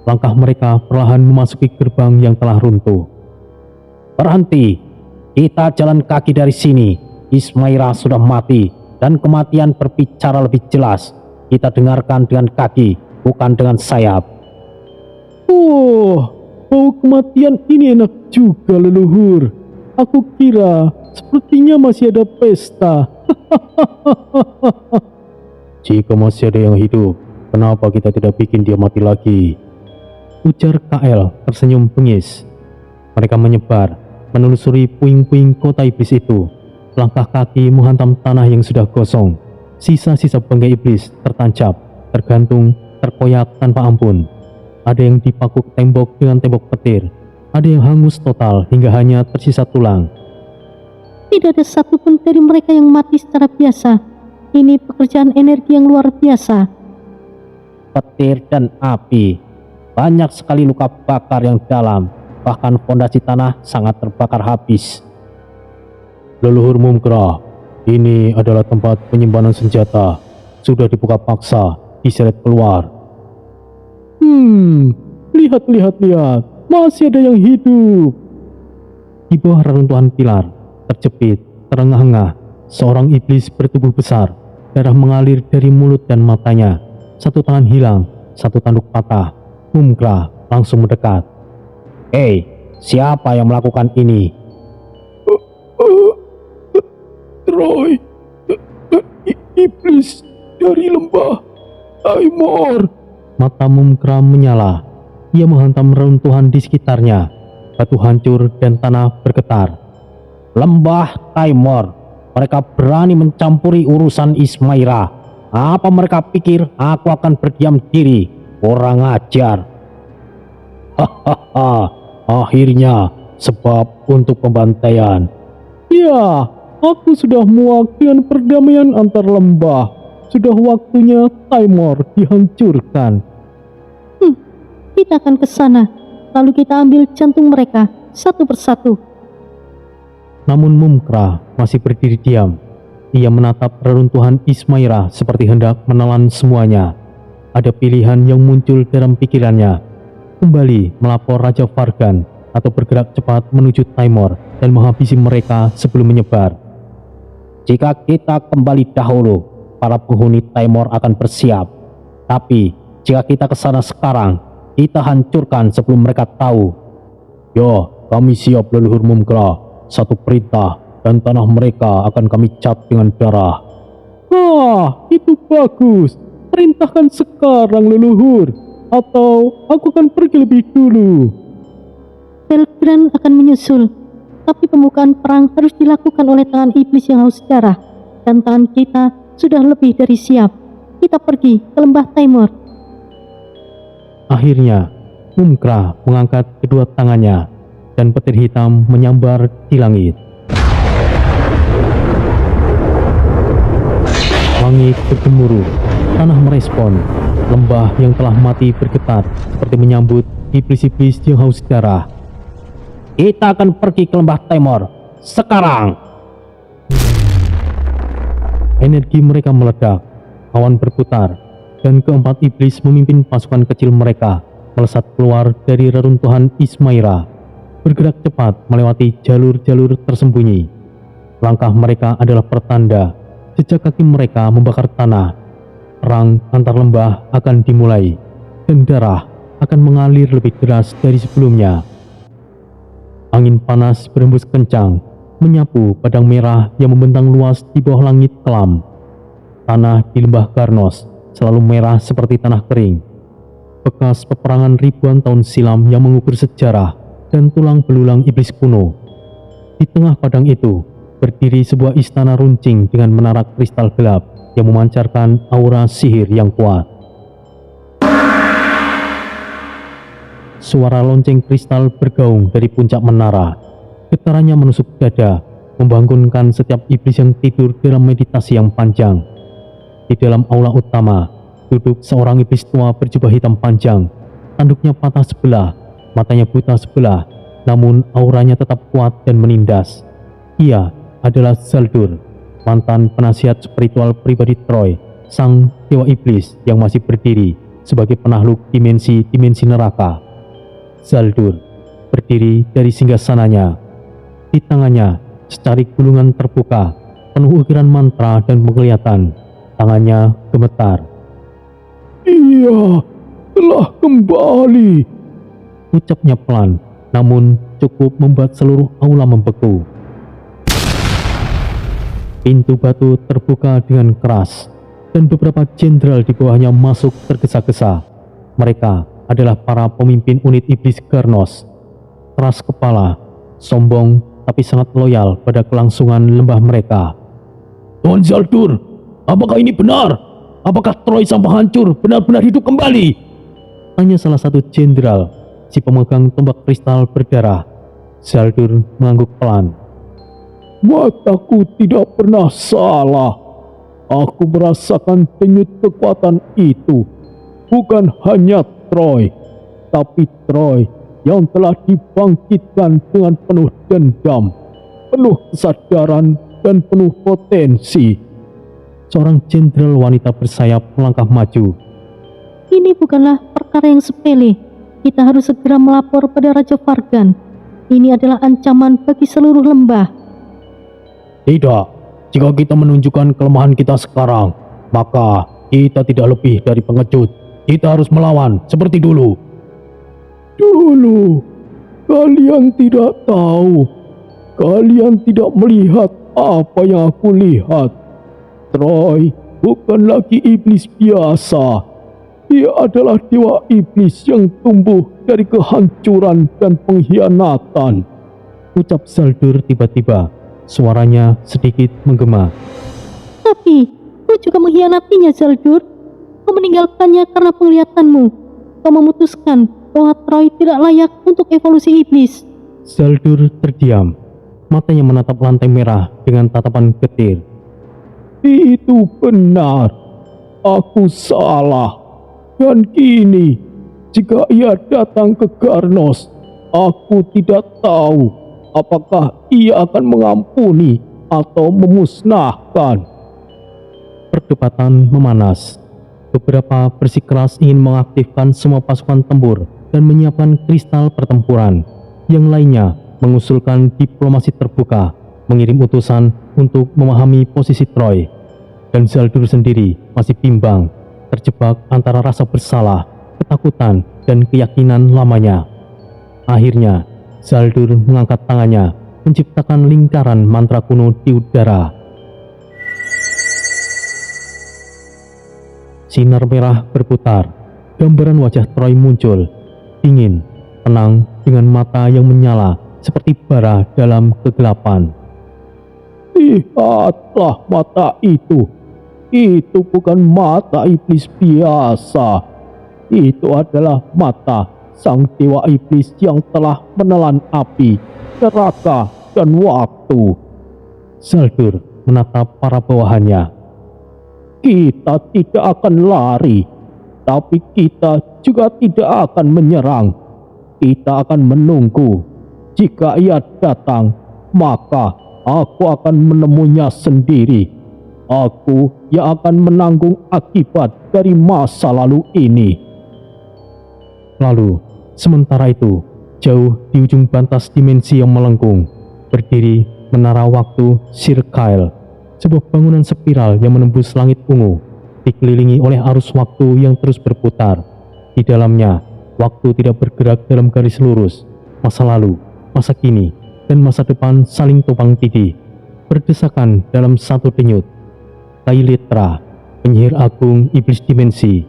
Langkah mereka perlahan memasuki gerbang yang telah runtuh. Berhenti, kita jalan kaki dari sini. Ismaira sudah mati, dan kematian berbicara lebih jelas. Kita dengarkan dengan kaki, bukan dengan sayap. Oh, bau kematian ini enak juga, leluhur. Aku kira sepertinya masih ada pesta. Jika masih ada yang hidup, kenapa kita tidak bikin dia mati lagi? Ujar KL tersenyum bengis. Mereka menyebar, menelusuri puing-puing kota iblis itu. Langkah kaki menghantam tanah yang sudah gosong. Sisa-sisa bangkai iblis tertancap, tergantung, terkoyak tanpa ampun. Ada yang dipakuk tembok dengan tembok petir. Ada yang hangus total hingga hanya tersisa tulang. Tidak ada satupun dari mereka yang mati secara biasa. Ini pekerjaan energi yang luar biasa. Petir dan api. Banyak sekali luka bakar yang dalam. Bahkan fondasi tanah sangat terbakar habis. Leluhur Mumkra, ini adalah tempat penyimpanan senjata. Sudah dibuka paksa, diseret keluar. Lihat. Masih ada yang hidup. Di bawah reruntuhan pilar, terjepit, terengah-engah, seorang iblis bertubuh besar. Darah mengalir dari mulut dan matanya. Satu tangan hilang, satu tanduk patah. Mumkra langsung mendekat. Hei, siapa yang melakukan ini? Troy, iblis dari lembah Taimor. Mata Mumkra menyala. Ia menghantam reruntuhan di sekitarnya. Batu hancur dan tanah bergetar. Lembah Taimor. Mereka berani mencampuri urusan Ismaira. Apa mereka pikir aku akan berdiam diri? Orang ajar. Hahaha. Akhirnya sebab untuk pembantaian. Ya, aku sudah muak dengan perdamaian antar lembah. Sudah waktunya Taimor dihancurkan. Kita akan ke sana. Lalu kita ambil jantung mereka satu persatu. Namun Mumkra masih berdiri diam. Ia menatap reruntuhan Ismaira seperti hendak menelan semuanya. Ada pilihan yang muncul dalam pikirannya. Kembali melapor Raja Vargan atau bergerak cepat menuju Taimor dan menghabisi mereka sebelum menyebar. Jika kita kembali dahulu, para penghuni Taimor akan bersiap. Tapi jika kita ke sana sekarang, kita hancurkan sebelum mereka tahu. Ya, kami siap leluhur Mumkra. Satu perintah dan tanah mereka akan kami cat dengan darah. Itu bagus. Perintahkan sekarang leluhur. Atau aku akan pergi lebih dulu. Belgrand akan menyusul. Tapi pembukaan perang harus dilakukan oleh tangan iblis yang haus darah. Dan tangan kita sudah lebih dari siap. Kita pergi ke lembah Taimor. Akhirnya, Mumkra mengangkat kedua tangannya. Dan petir hitam menyambar di langit. Langit bergemuruh, tanah merespon, lembah yang telah mati bergetar seperti menyambut iblis-iblis yang haus darah. Kita akan pergi ke lembah Taimor sekarang. Energi mereka meledak, awan berputar, dan keempat iblis memimpin pasukan kecil mereka melesat keluar dari reruntuhan Ismaira. Bergerak cepat melewati jalur-jalur tersembunyi. Langkah mereka adalah pertanda. Jejak kaki mereka membakar tanah. Perang antar lembah akan dimulai. Dan darah akan mengalir lebih deras dari sebelumnya. Angin panas berembus kencang, menyapu padang merah yang membentang luas di bawah langit kelam. Tanah di lembah Garnos selalu merah seperti tanah kering. Bekas peperangan ribuan tahun silam yang mengukur sejarah dan tulang belulang iblis kuno. Di tengah padang itu, berdiri sebuah istana runcing dengan menara kristal gelap yang memancarkan aura sihir yang kuat. Suara lonceng kristal bergaung dari puncak menara. Getarannya menusuk dada, membangunkan setiap iblis yang tidur dalam meditasi yang panjang. Di dalam aula utama, duduk seorang iblis tua berjubah hitam panjang. Tanduknya patah sebelah, matanya buta sebelah, namun auranya tetap kuat dan menindas. Ia adalah Zaldur, mantan penasihat spiritual pribadi Troy, sang dewa iblis yang masih berdiri sebagai penakluk dimensi-dimensi neraka. Zaldur berdiri dari singgasananya. Di tangannya secari gulungan terbuka, penuh ukiran mantra dan penglihatan. Tangannya gemetar. Ia telah kembali, ucapnya pelan, namun cukup membuat seluruh aula membeku. Pintu batu terbuka dengan keras, dan beberapa jenderal di bawahnya masuk tergesa-gesa. Mereka adalah para pemimpin unit iblis Garnos. Keras kepala, sombong, tapi sangat loyal pada kelangsungan lembah mereka. Tuan Zaldur, apakah ini benar? Apakah Troy sang penghancur benar-benar hidup kembali? Tanya salah satu jenderal, si pemegang tombak kristal berdarah. Zaldur mengangguk pelan. Mataku tidak pernah salah. Aku merasakan denyut kekuatan itu. Bukan hanya Troy, tapi Troy yang telah dibangkitkan dengan penuh dendam, penuh kesadaran, dan penuh potensi. Seorang jenderal wanita bersayap melangkah maju. Ini bukanlah perkara yang sepele. Kita harus segera melapor pada Raja Vargan. Ini adalah ancaman bagi seluruh lembah. Tidak, jika kita menunjukkan kelemahan kita sekarang, maka kita tidak lebih dari pengecut. Kita harus melawan seperti dulu. Dulu, kalian tidak tahu. Kalian tidak melihat apa yang aku lihat. Troy bukan lagi iblis biasa. Dia adalah dewa iblis yang tumbuh dari kehancuran dan pengkhianatan. Ucap Zaldur tiba-tiba, suaranya sedikit menggema. Tapi, kau juga mengkhianatinya, Zaldur. Kau meninggalkannya karena penglihatanmu. Kau memutuskan bahwa Troy tidak layak untuk evolusi iblis. Zaldur terdiam. Matanya menatap lantai merah dengan tatapan getir. Itu benar. Aku salah. Dan kini, jika ia datang ke Garnos, aku tidak tahu apakah ia akan mengampuni atau memusnahkan. Perdebatan memanas. Beberapa bersikeras ingin mengaktifkan semua pasukan tempur dan menyiapkan kristal pertempuran. Yang lainnya mengusulkan diplomasi terbuka, mengirim utusan untuk memahami posisi Troy. Dan Zaldur sendiri masih bimbang, terjebak antara rasa bersalah, ketakutan, dan keyakinan lamanya. Akhirnya, Zaldur mengangkat tangannya, menciptakan lingkaran mantra kuno di udara. Sinar merah berputar, gambaran wajah Troy muncul, dingin, tenang, dengan mata yang menyala seperti bara dalam kegelapan. Lihatlah mata itu. Itu bukan mata iblis biasa. Itu adalah mata sang dewa iblis yang telah menelan api, neraka, dan waktu. Zaldur menatap para bawahannya. Kita tidak akan lari, tapi kita juga tidak akan menyerang. Kita akan menunggu. Jika ia datang, maka aku akan menemuinya sendiri. Aku yang akan menanggung akibat dari masa lalu ini. Lalu, sementara itu, jauh di ujung bantas dimensi yang melengkung, berdiri menara waktu Sir Kyle, sebuah bangunan spiral yang menembus langit ungu, dikelilingi oleh arus waktu yang terus berputar. Di dalamnya, waktu tidak bergerak dalam garis lurus. Masa lalu, masa kini, dan masa depan saling tumpang tindih, berdesakan dalam satu denyut. Kailetra, penyihir agung iblis dimensi,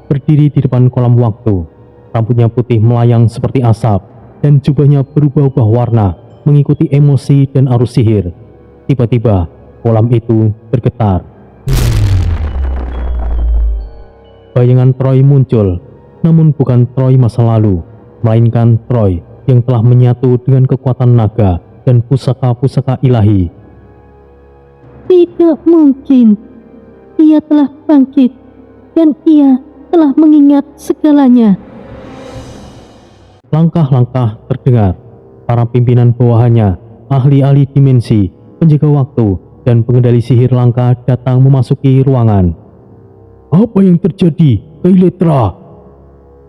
berdiri di depan kolam waktu. Rambutnya putih melayang seperti asap, dan jubahnya berubah-ubah warna mengikuti emosi dan arus sihir. Tiba-tiba, kolam itu bergetar. Bayangan Troy muncul, namun bukan Troy masa lalu, melainkan Troy yang telah menyatu dengan kekuatan naga dan pusaka-pusaka ilahi. Tidak mungkin. Ia telah bangkit, dan ia telah mengingat segalanya. Langkah-langkah terdengar. Para pimpinan bawahannya, ahli-ahli dimensi, penjaga waktu, dan pengendali sihir langka datang memasuki ruangan. Apa yang terjadi, Kailetra?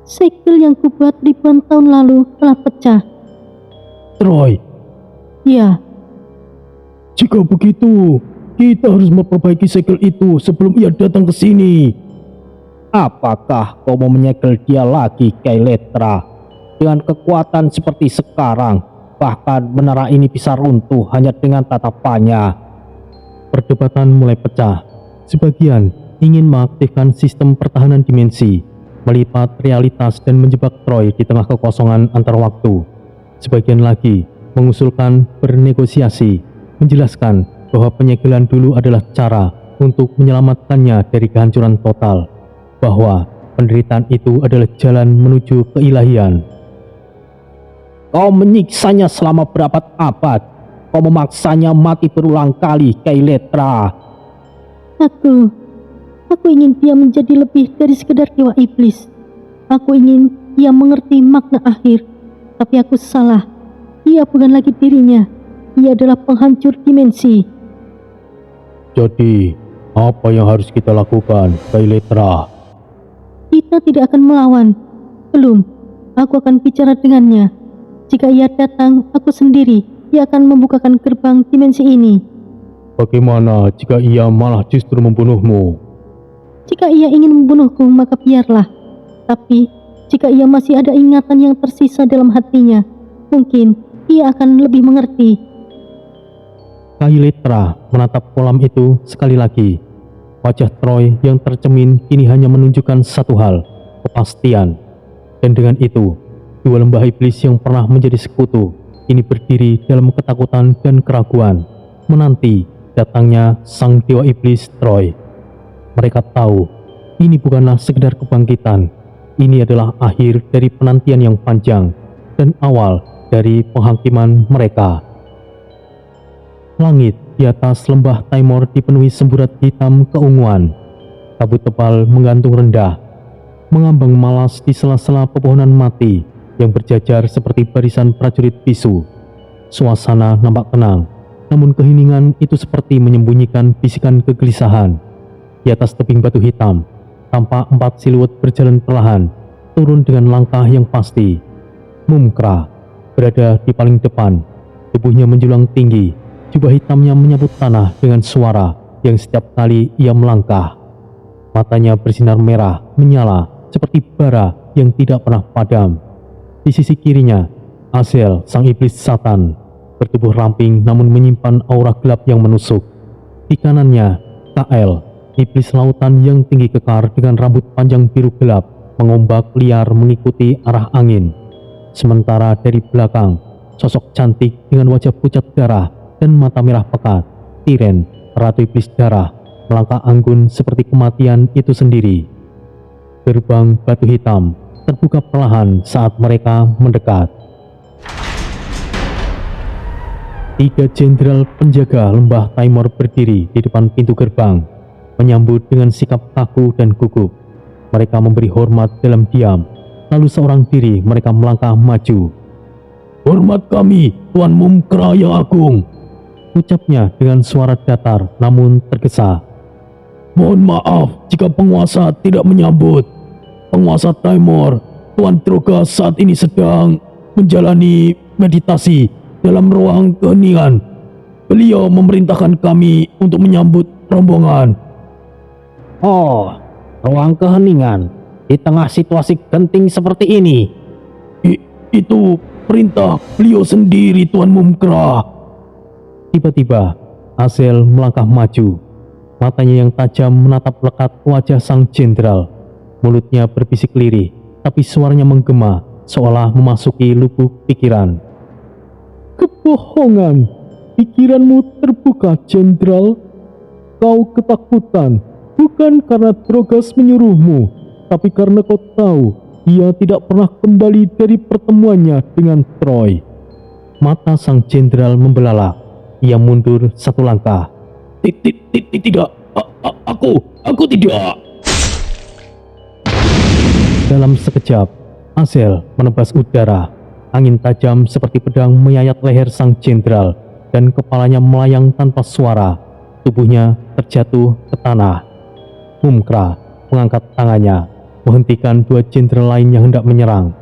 Segel yang kubuat ribuan tahun lalu telah pecah. Troy, Ya, jika begitu, kita harus memperbaiki segel itu sebelum ia datang ke sini. Apakah kau mau menyegel dia lagi, Kailetra? Dengan kekuatan seperti sekarang, bahkan menara ini bisa runtuh hanya dengan tatapannya. Perdebatan mulai pecah. Sebagian ingin mengaktifkan sistem pertahanan dimensi, melipat realitas dan menjebak Troy di tengah kekosongan antar waktu. Sebagian lagi mengusulkan bernegosiasi, menjelaskan bahwa penyegelan dulu adalah cara untuk menyelamatkannya dari kehancuran total, bahwa penderitaan itu adalah jalan menuju keilahian. Kau menyiksanya selama berabad-abad. Kau memaksanya mati berulang kali, Keiletra. Aku ingin dia menjadi lebih dari sekedar dewa iblis. Aku ingin dia mengerti makna akhir. Tapi aku salah. Dia bukan lagi dirinya. Dia adalah penghancur dimensi. Jadi, apa yang harus kita lakukan, Keiletra? Kita tidak akan melawan. Belum. Aku akan bicara dengannya. Jika ia datang, aku sendiri. Ia akan membukakan gerbang dimensi ini. Bagaimana jika ia malah justru membunuhmu? Jika ia ingin membunuhku, maka biarlah. Tapi, jika ia masih ada ingatan yang tersisa dalam hatinya, mungkin ia akan lebih mengerti. Keiletra menatap kolam itu sekali lagi. Wajah Troy yang tercemin kini hanya menunjukkan satu hal, kepastian. Dan dengan itu, dua lembah iblis yang pernah menjadi sekutu ini berdiri dalam ketakutan dan keraguan, menanti datangnya sang dewa iblis Troy. Mereka tahu ini bukanlah sekedar kebangkitan, ini adalah akhir dari penantian yang panjang dan awal dari penghakiman mereka. Langit di atas lembah Taimor dipenuhi semburat hitam keunguan. Kabut tebal menggantung rendah, mengambang malas di sela-sela pepohonan mati yang berjajar seperti barisan prajurit bisu. Suasana nampak tenang, namun keheningan itu seperti menyembunyikan bisikan kegelisahan. Di atas tebing batu hitam, tampak 4 siluet berjalan perlahan, turun dengan langkah yang pasti. Mumkra berada di paling depan, tubuhnya menjulang tinggi, jubah hitamnya menyabut tanah dengan suara yang setiap kali ia melangkah. Matanya bersinar merah, menyala seperti bara yang tidak pernah padam. Di sisi kirinya, Azel, sang iblis Satan, bertubuh ramping namun menyimpan aura gelap yang menusuk. Di kanannya, Kael, iblis lautan yang tinggi kekar dengan rambut panjang biru gelap, mengombak liar mengikuti arah angin. Sementara dari belakang, sosok cantik dengan wajah pucat darah dan mata merah pekat, Tiren, ratu iblis darah, melangkah anggun seperti kematian itu sendiri. Gerbang batu hitam terbuka perlahan saat mereka mendekat. 3 jenderal penjaga lembah Taimor berdiri di depan pintu gerbang, menyambut dengan sikap kaku dan gugup. Mereka memberi hormat dalam diam, lalu seorang diri mereka melangkah maju. "Hormat kami, Tuan Mumkra yang agung," ucapnya dengan suara datar namun tergesa. "Mohon maaf jika penguasa tidak menyambut. Penguasa Taimor, Tuan Drogas saat ini sedang menjalani meditasi dalam ruang keheningan. Beliau memerintahkan kami untuk menyambut rombongan." "Oh, ruang keheningan di tengah situasi genting seperti ini." Itu perintah beliau sendiri, Tuan Mumkra." Tiba-tiba, Azel melangkah maju. Matanya yang tajam menatap lekat wajah sang jenderal. Mulutnya berbisik lirih, tapi suaranya menggema seolah memasuki lubuk pikiran. "Kebohongan! Pikiranmu terbuka, jenderal. Kau ketakutan, bukan karena Drogas menyuruhmu, tapi karena kau tahu ia tidak pernah kembali dari pertemuannya dengan Troy." Mata sang jenderal membelalak. Ia mundur 1 langkah. Tidak, aku tidak." Dalam sekejap, Azel menebas udara. Angin tajam seperti pedang menyayat leher sang jenderal dan kepalanya melayang tanpa suara. Tubuhnya terjatuh ke tanah. Mumkra mengangkat tangannya, menghentikan 2 jenderal lain yang hendak menyerang.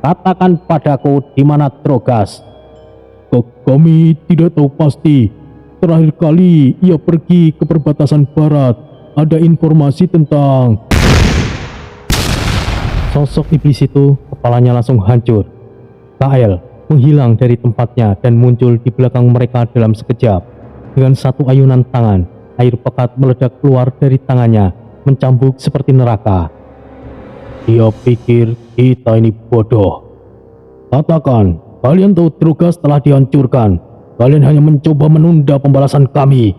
"Katakan padaku di mana Drogas." Kami tidak tahu pasti. Terakhir kali ia pergi ke perbatasan barat. Ada informasi tentang..." Sosok iblis itu kepalanya langsung hancur. Kael menghilang dari tempatnya dan muncul di belakang mereka dalam sekejap. Dengan satu ayunan tangan, air pekat meledak keluar dari tangannya, mencambuk seperti neraka. Dia pikir kita ini bodoh. Katakan, kalian tahu Drugas telah dihancurkan. Kalian hanya mencoba menunda pembalasan kami.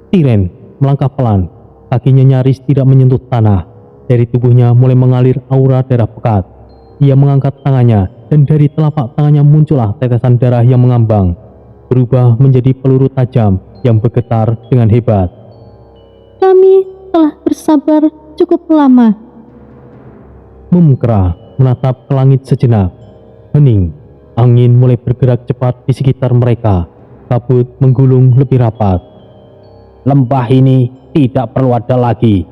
Tiren melangkah pelan, kakinya nyaris tidak menyentuh tanah. Dari tubuhnya mulai mengalir aura darah pekat. Ia mengangkat tangannya, dan dari telapak tangannya muncullah tetesan darah yang mengambang, berubah menjadi peluru tajam yang bergetar dengan hebat. Kami telah bersabar cukup lama. Mumkra menatap ke langit sejenak. Hening, angin mulai bergerak cepat di sekitar mereka. Kabut menggulung lebih rapat. Lembah ini tidak perlu ada lagi.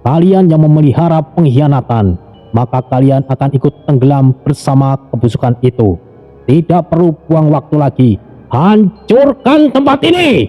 Kalian yang memelihara pengkhianatan, maka kalian akan ikut tenggelam bersama kebusukan itu. Tidak perlu buang waktu lagi. Hancurkan tempat ini!